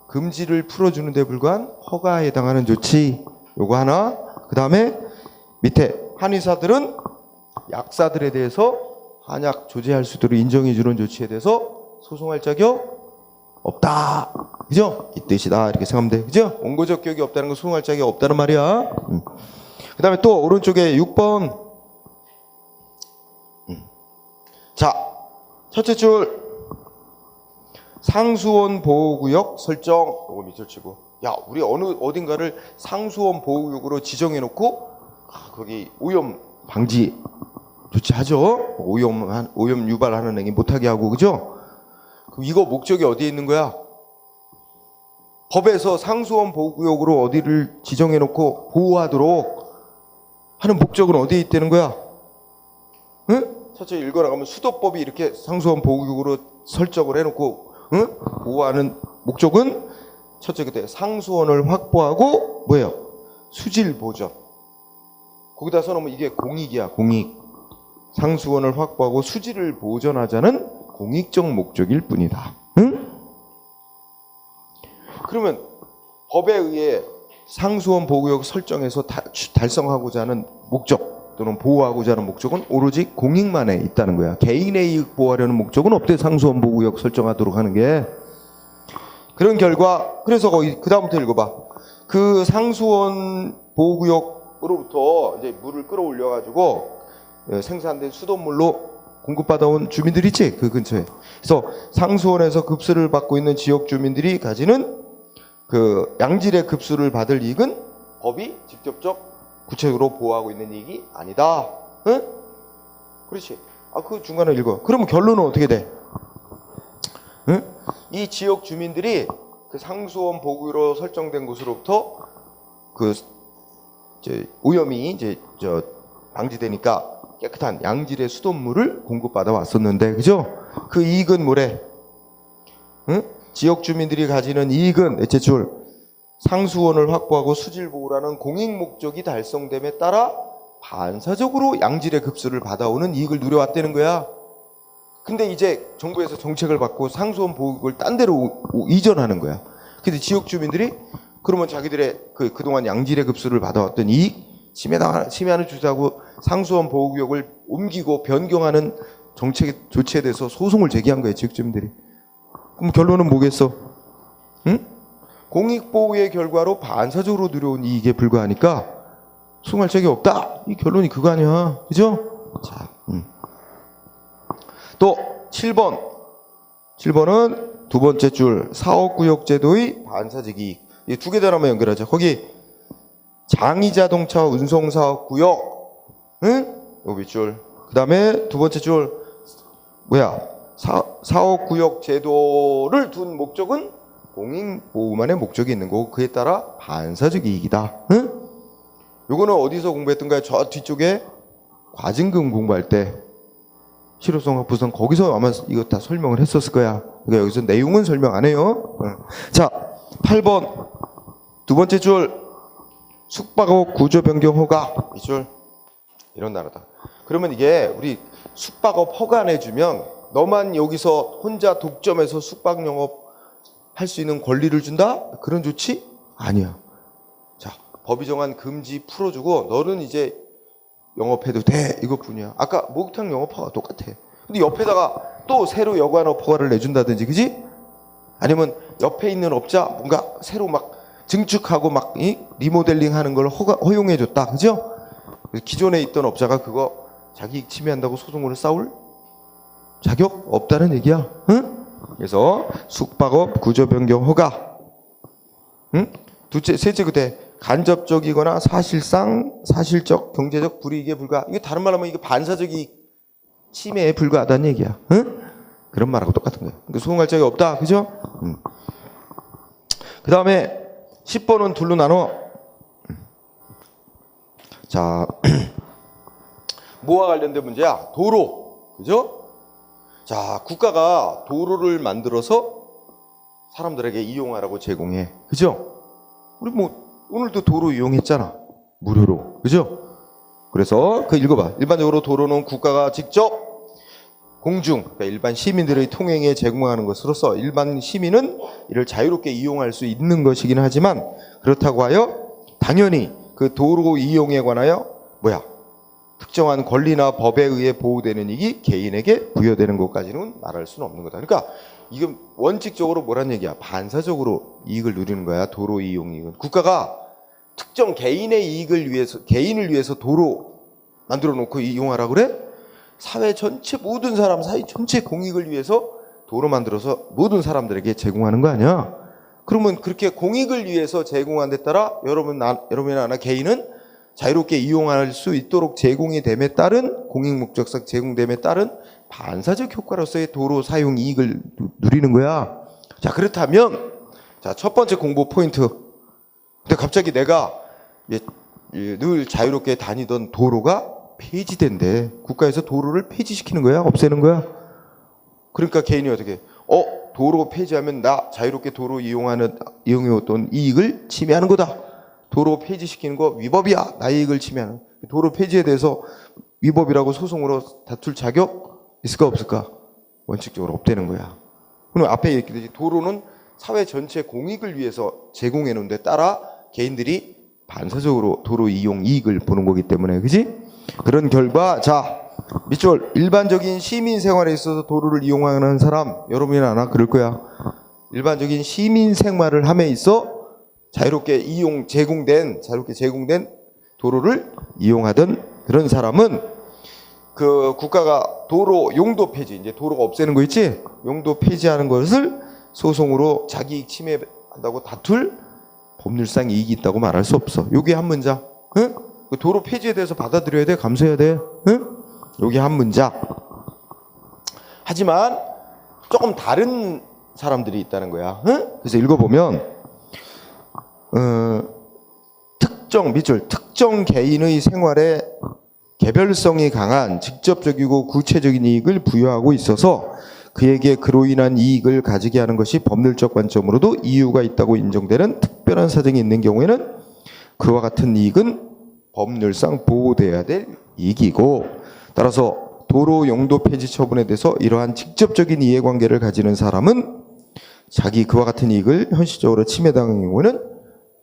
금지를 풀어주는 데 불과한 허가에 해당하는 조치. 요거 하나. 그 다음에 밑에 한의사들은 약사들에 대해서 한약 조제할 수 있도록 인정해 주는 조치에 대해서 소송할 자격 없다. 그죠? 이 뜻이다. 이렇게 생각하면 돼. 그죠? 원고적 기억이 없다는 건 수긍할 자격이 없다는 말이야. 그 다음에 또 오른쪽에 6번. 자, 첫째 줄. 상수원 보호구역 설정. 이거 밑줄 치고. 야, 우리 어딘가를 상수원 보호구역으로 지정해 놓고, 거기 오염 방지 조치하죠? 오염 유발하는 행위 못하게 하고, 그죠? 그럼 이거 목적이 어디에 있는 거야? 법에서 상수원 보호구역으로 어디를 지정해 놓고 보호하도록 하는 목적은 어디에 있다는 거야? 응? 첫째 읽어나가면 수도법이 이렇게 상수원 보호구역으로 설정을 해놓고, 응? 보호하는 목적은 첫째 그때 상수원을 확보하고 뭐예요? 수질 보전. 거기다 써놓으면 이게 공익이야, 공익. 상수원을 확보하고 수질을 보전하자는 공익적 목적일 뿐이다. 응? 그러면 법에 의해 상수원 보호구역 설정해서 달성하고자 하는 목적 또는 보호하고자 하는 목적은 오로지 공익만에 있다는 거야. 개인의 이익 보호하려는 목적은 없대. 상수원 보호구역 설정하도록 하는 게. 그런 결과 그래서 거기 그 다음부터 읽어봐. 그 상수원 보호구역으로부터 이제 물을 끌어올려 가지고 생산된 수돗물로 공급받아온 주민들 있지? 그 근처에. 그래서 상수원에서 급수를 받고 있는 지역 주민들이 가지는 그 양질의 급수를 받을 이익은 법이 직접적 구체적으로 보호하고 있는 이익이 아니다. 응? 그렇지. 그 중간에 읽어. 그러면 결론은 어떻게 돼? 응? 이 지역 주민들이 그 상수원 보호구역으로 설정된 곳으로부터 그 이제 오염이 이제 방지되니까 깨끗한 양질의 수돗물을 공급받아 왔었는데, 그죠? 그 이익은 뭐래? 응? 지역 주민들이 가지는 이익은 넷째 줄 상수원을 확보하고 수질 보호라는 공익 목적이 달성됨에 따라 반사적으로 양질의 급수를 받아오는 이익을 누려왔다는 거야. 근데 이제 정부에서 정책을 받고 상수원 보호구역을 딴 데로 이전하는 거야. 근데 지역 주민들이 그러면 자기들의 그동안 양질의 급수를 받아왔던 이익 침해하는 주자고 상수원 보호구역을 옮기고 변경하는 정책 조치에 대해서 소송을 제기한 거예요, 지역 주민들이. 그럼 결론은 뭐겠어? 응? 공익보호의 결과로 반사적으로 누려온 이익에 불과하니까 수긍할 적이 없다. 이 결론이 그거 아니야. 그죠? 자, 또 7번. 7번은 두 번째 줄 사업구역제도의 반사적 이익. 이 두 개 단어만 연결하자. 거기 장의자동차 운송사업구역. 응? 요 밑줄. 그 다음에 두 번째 줄 뭐야? 사업구역 제도를 둔 목적은 공익보호만의 목적이 있는 거고 그에 따라 반사적 이익이다. 응? 요거는 어디서 공부했던가요? 저 뒤쪽에 과징금 공부할 때 실효성 확보선 거기서 아마 이거 다 설명을 했었을 거야. 그러니까 여기서 내용은 설명 안 해요. 자, 8번 두 번째 줄 숙박업 구조 변경 허가. 이 줄 이런 단어다. 그러면 이게 우리 숙박업 허가 내주면 너만 여기서 혼자 독점해서 숙박 영업 할 수 있는 권리를 준다? 그런 조치? 아니야. 자, 법이 정한 금지 풀어주고 너는 이제 영업해도 돼. 이것뿐이야. 아까 목욕탕 영업 허가 똑같아. 근데 옆에다가 또 새로 여관업 허가를 내준다든지, 그지? 아니면 옆에 있는 업자 뭔가 새로 막 증축하고 막 리모델링 하는 걸 허용해줬다. 그죠? 기존에 있던 업자가 그거 자기 이익 침해한다고 소송으로 싸울 자격 없다는 얘기야. 응? 그래서 숙박업 구조 변경 허가. 응? 셋째 그때 간접적이거나 사실적 경제적 불이익에 불과. 이게 다른 말로 하면 이게 반사적 이익 침해에 불과하다는 얘기야. 응? 그런 말하고 똑같은 거야. 그러니까 수긍할 적이 없다. 그죠? 그 다음에 10번은 둘로 나눠. 자, 뭐와 관련된 문제야? 도로. 그죠? 자, 국가가 도로를 만들어서 사람들에게 이용하라고 제공해. 그죠? 우리 뭐 오늘도 도로 이용했잖아. 무료로. 그죠? 그래서 그 읽어봐. 일반적으로 도로는 국가가 직접 공중, 그러니까 일반 시민들의 통행에 제공하는 것으로서 일반 시민은 이를 자유롭게 이용할 수 있는 것이긴 하지만 그렇다고 하여 당연히 그 도로 이용에 관하여 특정한 권리나 법에 의해 보호되는 이익이 개인에게 부여되는 것까지는 말할 수는 없는 거다. 그러니까 이건 원칙적으로 뭐란 얘기야? 반사적으로 이익을 누리는 거야. 도로 이용 이익은. 국가가 특정 개인의 이익을 위해서, 개인을 위해서 도로 만들어 놓고 이용하라 그래? 사회 전체 모든 사람, 사회 전체 공익을 위해서 도로 만들어서 모든 사람들에게 제공하는 거 아니야? 그러면 그렇게 공익을 위해서 제공한 데 따라 여러분이나 나 개인은 자유롭게 이용할 수 있도록 제공이 됨에 따른 공익 목적상 제공됨에 따른 반사적 효과로서의 도로 사용 이익을 누리는 거야. 자, 그렇다면 자, 첫 번째 공부 포인트. 근데 갑자기 내가 늘 자유롭게 다니던 도로가 폐지된대. 국가에서 도로를 폐지시키는 거야? 없애는 거야? 그러니까 개인이 어떻게 도로 폐지하면 나 자유롭게 도로 이용해왔던 이익을 침해하는 거다. 도로 폐지시키는 거 위법이야. 나의 이익을 침해하는. 도로 폐지에 대해서 위법이라고 소송으로 다툴 자격 있을까 없을까? 원칙적으로 없다는 거야. 그럼 앞에 얘기했듯이 도로는 사회 전체 공익을 위해서 제공해 놓은 데 따라 개인들이 반사적으로 도로 이용 이익을 보는 거기 때문에, 그지? 그런 결과, 자, 밑줄, 일반적인 시민 생활에 있어서 도로를 이용하는 사람, 여러분이나 나 그럴 거야. 일반적인 시민 생활을 함에 있어 자유롭게 자유롭게 제공된 도로를 이용하던 그런 사람은 그 국가가 도로 용도 폐지, 이제 도로가 없애는 거 있지? 용도 폐지하는 것을 소송으로 자기 이익 침해한다고 다툴 법률상 이익이 있다고 말할 수 없어. 요게 한 문장. 응? 그 도로 폐지에 대해서 받아들여야 돼, 감수해야 돼. 응? 요게 한 문장. 하지만 조금 다른 사람들이 있다는 거야. 응? 그래서 읽어보면 특정 개인의 생활에 개별성이 강한 직접적이고 구체적인 이익을 부여하고 있어서 그에게 그로 인한 이익을 가지게 하는 것이 법률적 관점으로도 이유가 있다고 인정되는 특별한 사정이 있는 경우에는 그와 같은 이익은 법률상 보호돼야 될 이익이고, 따라서 도로 용도 폐지 처분에 대해서 이러한 직접적인 이해관계를 가지는 사람은 자기 그와 같은 이익을 현실적으로 침해당한 경우에는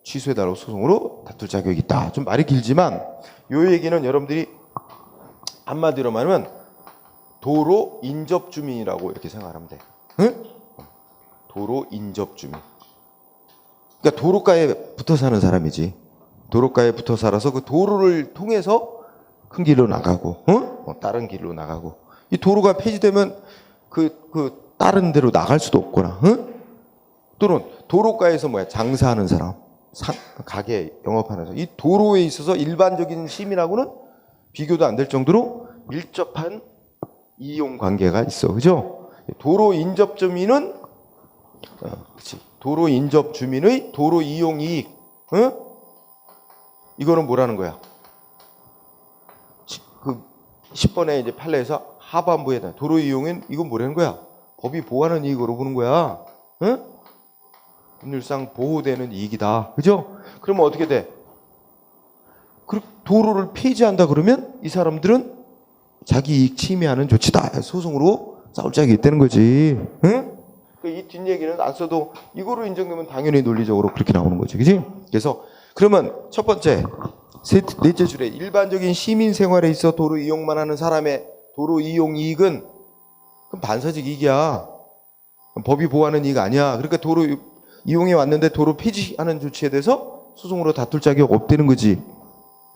취소해달라고 소송으로 다툴 자격이 있다. 좀 말이 길지만 이 얘기는 여러분들이 한마디로 말하면 도로 인접주민이라고 이렇게 생각하면 돼. 응? 도로 인접주민. 그러니까 도로가에 붙어 사는 사람이지. 도로가에 붙어 살아서 그 도로를 통해서 큰 길로 나가고, 다른 길로 나가고. 이 도로가 폐지되면 그 다른 데로 나갈 수도 없거나, 또는 도로가에서 장사하는 사람, 가게 영업하는 사람. 이 도로에 있어서 일반적인 시민하고는 비교도 안 될 정도로 밀접한 이용 관계가 있어, 그죠? 도로 인접 주민은, 도로 인접 주민의 도로 이용 이익, 이거는 뭐라는 거야? 그 10번의 이제 판례에서 하반부에 도로 이용은 이건 뭐라는 거야? 법이 보호하는 이익으로 보는 거야. 법률상 보호되는 이익이다. 그죠? 그러면 어떻게 돼? 도로를 폐지한다 그러면 이 사람들은 자기 이익 침해하는 조치다. 소송으로 싸울 자격이 있다는 거지. 응? 이 뒷얘기는 안 써도 이거로 인정되면 당연히 논리적으로 그렇게 나오는 거지. 그지? 그래서 그러면 첫 번째, 넷째 줄에 일반적인 시민 생활에 있어 도로 이용만 하는 사람의 도로 이용 이익은 그럼 반사적 이익이야. 법이 보호하는 이익 아니야. 그러니까 도로 이용해 왔는데 도로 폐지하는 조치에 대해서 소송으로 다툴 자격 없다는 거지.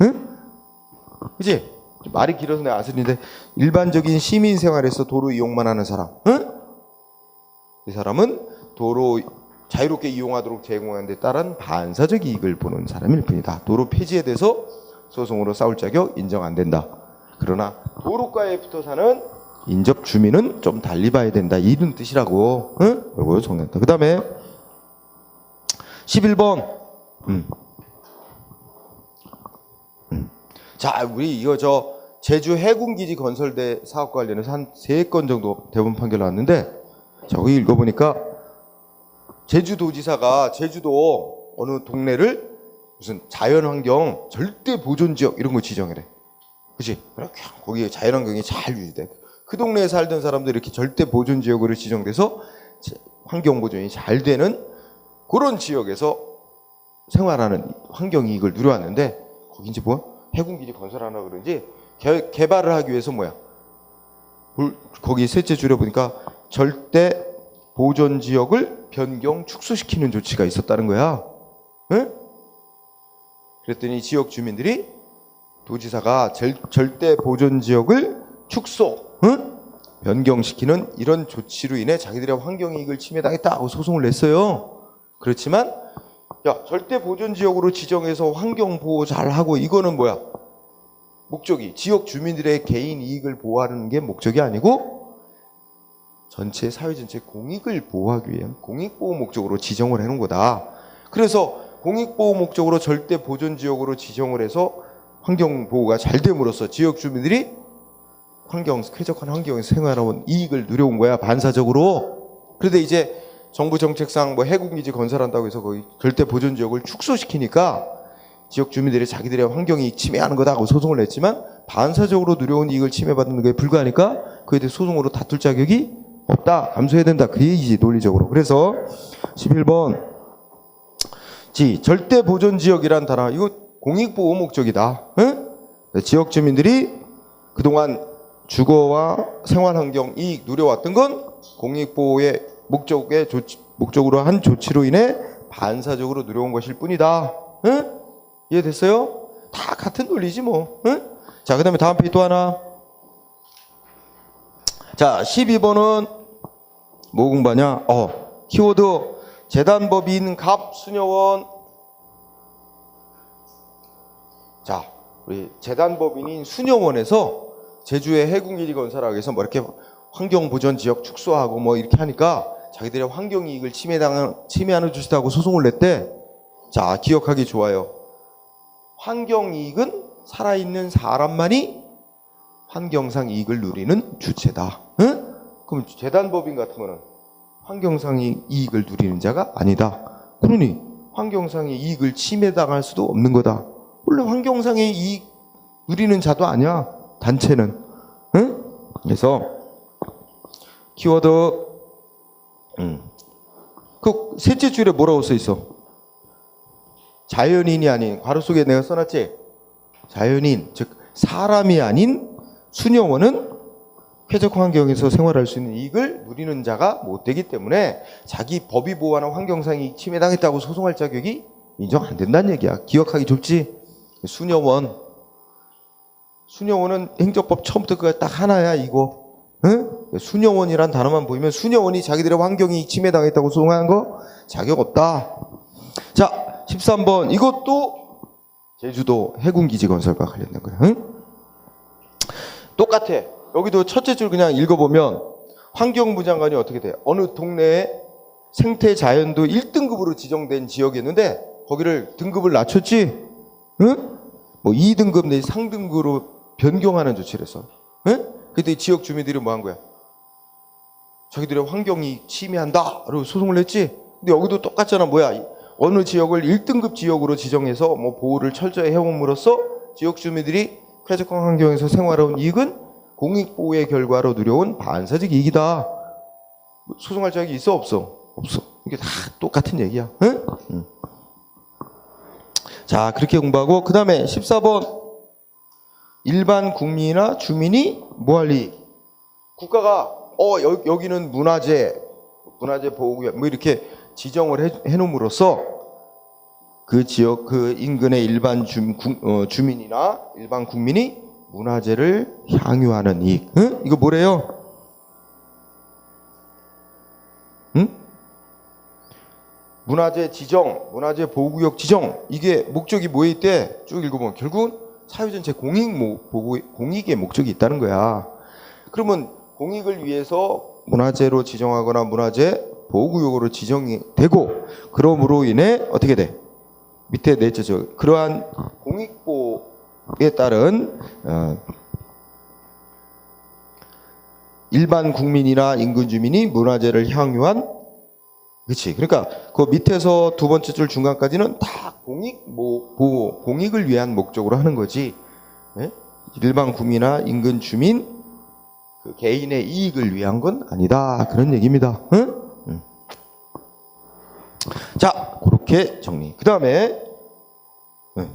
응? 그지? 말이 길어서 내가 안 쓰는데 일반적인 시민 생활에서 도로 이용만 하는 사람, 응? 이 사람은 도로 자유롭게 이용하도록 제공하는 데 따른 반사적 이익을 보는 사람일 뿐이다. 도로 폐지에 대해서 소송으로 싸울 자격 인정 안 된다. 그러나 도로가에 붙어 사는 인접 주민은 좀 달리 봐야 된다. 이런 뜻이라고. 응? 이거 정리했다. 그 다음에 11번. 자, 우리 이거 제주 해군기지 건설대 사업 관련해서 한 3건 정도 대법원 판결 나왔는데, 저기 읽어보니까 제주도지사가 제주도 어느 동네를 무슨 자연환경 절대 보존지역 이런 거 지정해래. 그치? 그렇게 거기에 자연환경이 잘 유지돼. 그 동네에 살던 사람들이 이렇게 절대 보존지역으로 지정돼서 환경 보존이 잘 되는 그런 지역에서 생활하는 환경 이익을 누려왔는데, 거기 이제 해군기지 건설하나 그런지 개발을 하기 위해서 거기 셋째 줄에 보니까 절대 보존 지역을 변경 축소시키는 조치가 있었다는 거야. 응? 그랬더니 지역 주민들이 도지사가 절대 보존 지역을 축소, 응? 변경시키는 이런 조치로 인해 자기들의 환경이익을 침해당했다고 소송을 냈어요. 그렇지만 야, 절대 보존 지역으로 지정해서 환경 보호 잘하고 이거는 뭐야? 목적이 지역 주민들의 개인 이익을 보호하는 게 목적이 아니고 전체 사회 전체 공익을 보호하기 위한 공익보호 목적으로 지정을 해놓은 거다. 그래서 공익보호 목적으로 절대 보존 지역으로 지정을 해서 환경 보호가 잘 됨으로써 지역 주민들이 쾌적한 환경에서 생활하는 이익을 누려온 거야, 반사적으로. 그런데 이제 정부 정책상 뭐 해군기지 건설한다고 해서 거기 절대 보존 지역을 축소시키니까 지역 주민들이 자기들의 환경이익 침해하는 거다고 소송을 냈지만 반사적으로 누려온 이익을 침해받는 것에 불과하니까 그에 대해 소송으로 다툴 자격이 없다. 감수해야 된다. 그 얘기지, 논리적으로. 그래서 11번 절대 보존 지역이란 단어, 이거 공익보호 목적이다. 응? 지역 주민들이 그동안 주거와 생활환경 이익 누려왔던 건 공익보호의 목적으로 한 조치로 인해 반사적으로 누려온 것일 뿐이다. 응? 이해됐어요? 다 같은 논리지 뭐. 응? 자, 그 다음에 다음 페이지 또 하나. 자, 12번은 뭐 공부하냐? 키워드 재단법인 갑 수녀원. 자, 우리 재단법인인 수녀원에서 제주의 해군기지 건설하기 위해서 뭐 이렇게 환경보전 지역 축소하고 뭐 이렇게 하니까 자기들의 환경이익을 침해하는 조치다고 소송을 냈대. 자, 기억하기 좋아요. 환경이익은 살아있는 사람만이 환경상 이익을 누리는 주체다. 응? 그럼 재단법인 같은 거는 환경상 이익을 누리는 자가 아니다. 그러니 환경상의 이익을 침해당할 수도 없는 거다. 원래 환경상의 이익 누리는 자도 아니야, 단체는. 응? 그래서 키워드 그 셋째 줄에 뭐라고 써 있어? 자연인이 아닌, 괄호 속에 내가 써놨지? 자연인, 즉 사람이 아닌 수녀원은 쾌적한 환경에서 생활할 수 있는 이익을 누리는 자가 못 되기 때문에 자기 법이 보호하는 환경상이 침해당했다고 소송할 자격이 인정 안 된다는 얘기야. 기억하기 좋지? 수녀원은 행정법 처음부터 그거 딱 하나야, 이거. 응? 수녀원이란 단어만 보이면 수녀원이 자기들의 환경이 침해당했다고 소송하는 거 자격 없다. 자, 13번. 이것도 제주도 해군기지 건설과 관련된 거야. 응? 똑같아. 여기도 첫째 줄 그냥 읽어보면 환경부 장관이 어떻게 돼? 어느 동네에 생태 자연도 1등급으로 지정된 지역이었는데 거기를 등급을 낮췄지? 응? 뭐 2등급 내지 상등급으로 변경하는 조치를 했어. 응? 그때 지역 주민들이 뭐 한 거야? 자기들의 환경이 침해한다. 라고 소송을 냈지? 근데 여기도 똑같잖아. 뭐야? 어느 지역을 1등급 지역으로 지정해서 뭐 보호를 철저히 해옴으로써 지역 주민들이 쾌적한 환경에서 생활해온 이익은 공익보호의 결과로 누려온 반사적 이익이다. 소송할 자격이 있어? 없어? 없어. 이게 다 똑같은 얘기야. 응? 응. 자, 그렇게 공부하고, 그 다음에 14번. 일반 국민이나 주민이 뭐 할 이익? 국가가, 여기는 문화재 보호구역, 뭐 이렇게 지정을 해놓음으로써 그 지역, 그 인근의 일반 주민이나 일반 국민이 문화재를 향유하는 이익. 응? 이거 뭐래요? 응? 문화재 지정, 문화재 보호구역 지정. 이게 목적이 뭐에 있대? 쭉 읽어보면 결국은 사회 전체 공익의 목적이 있다는 거야. 그러면 공익을 위해서 문화재로 지정하거나 문화재 보호구역으로 지정이 되고, 그러므로 인해 어떻게 돼? 밑에 넷째죠. 그러한 공익보호에 따른 일반 국민이나 인근 주민이 문화재를 향유한, 그렇지. 그러니까 그 밑에서 두 번째 줄 중간까지는 다 보호, 공익을 위한 목적으로 하는 거지. 네? 일반 국민이나 인근 주민 그 개인의 이익을 위한 건 아니다. 그런 얘기입니다. 응? 응. 자, 그렇게 정리. 그 다음에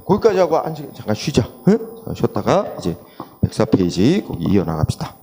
거기까지 하고 잠깐 쉬자. 응? 쉬었다가 이제 104페이지 거기 이어나갑시다.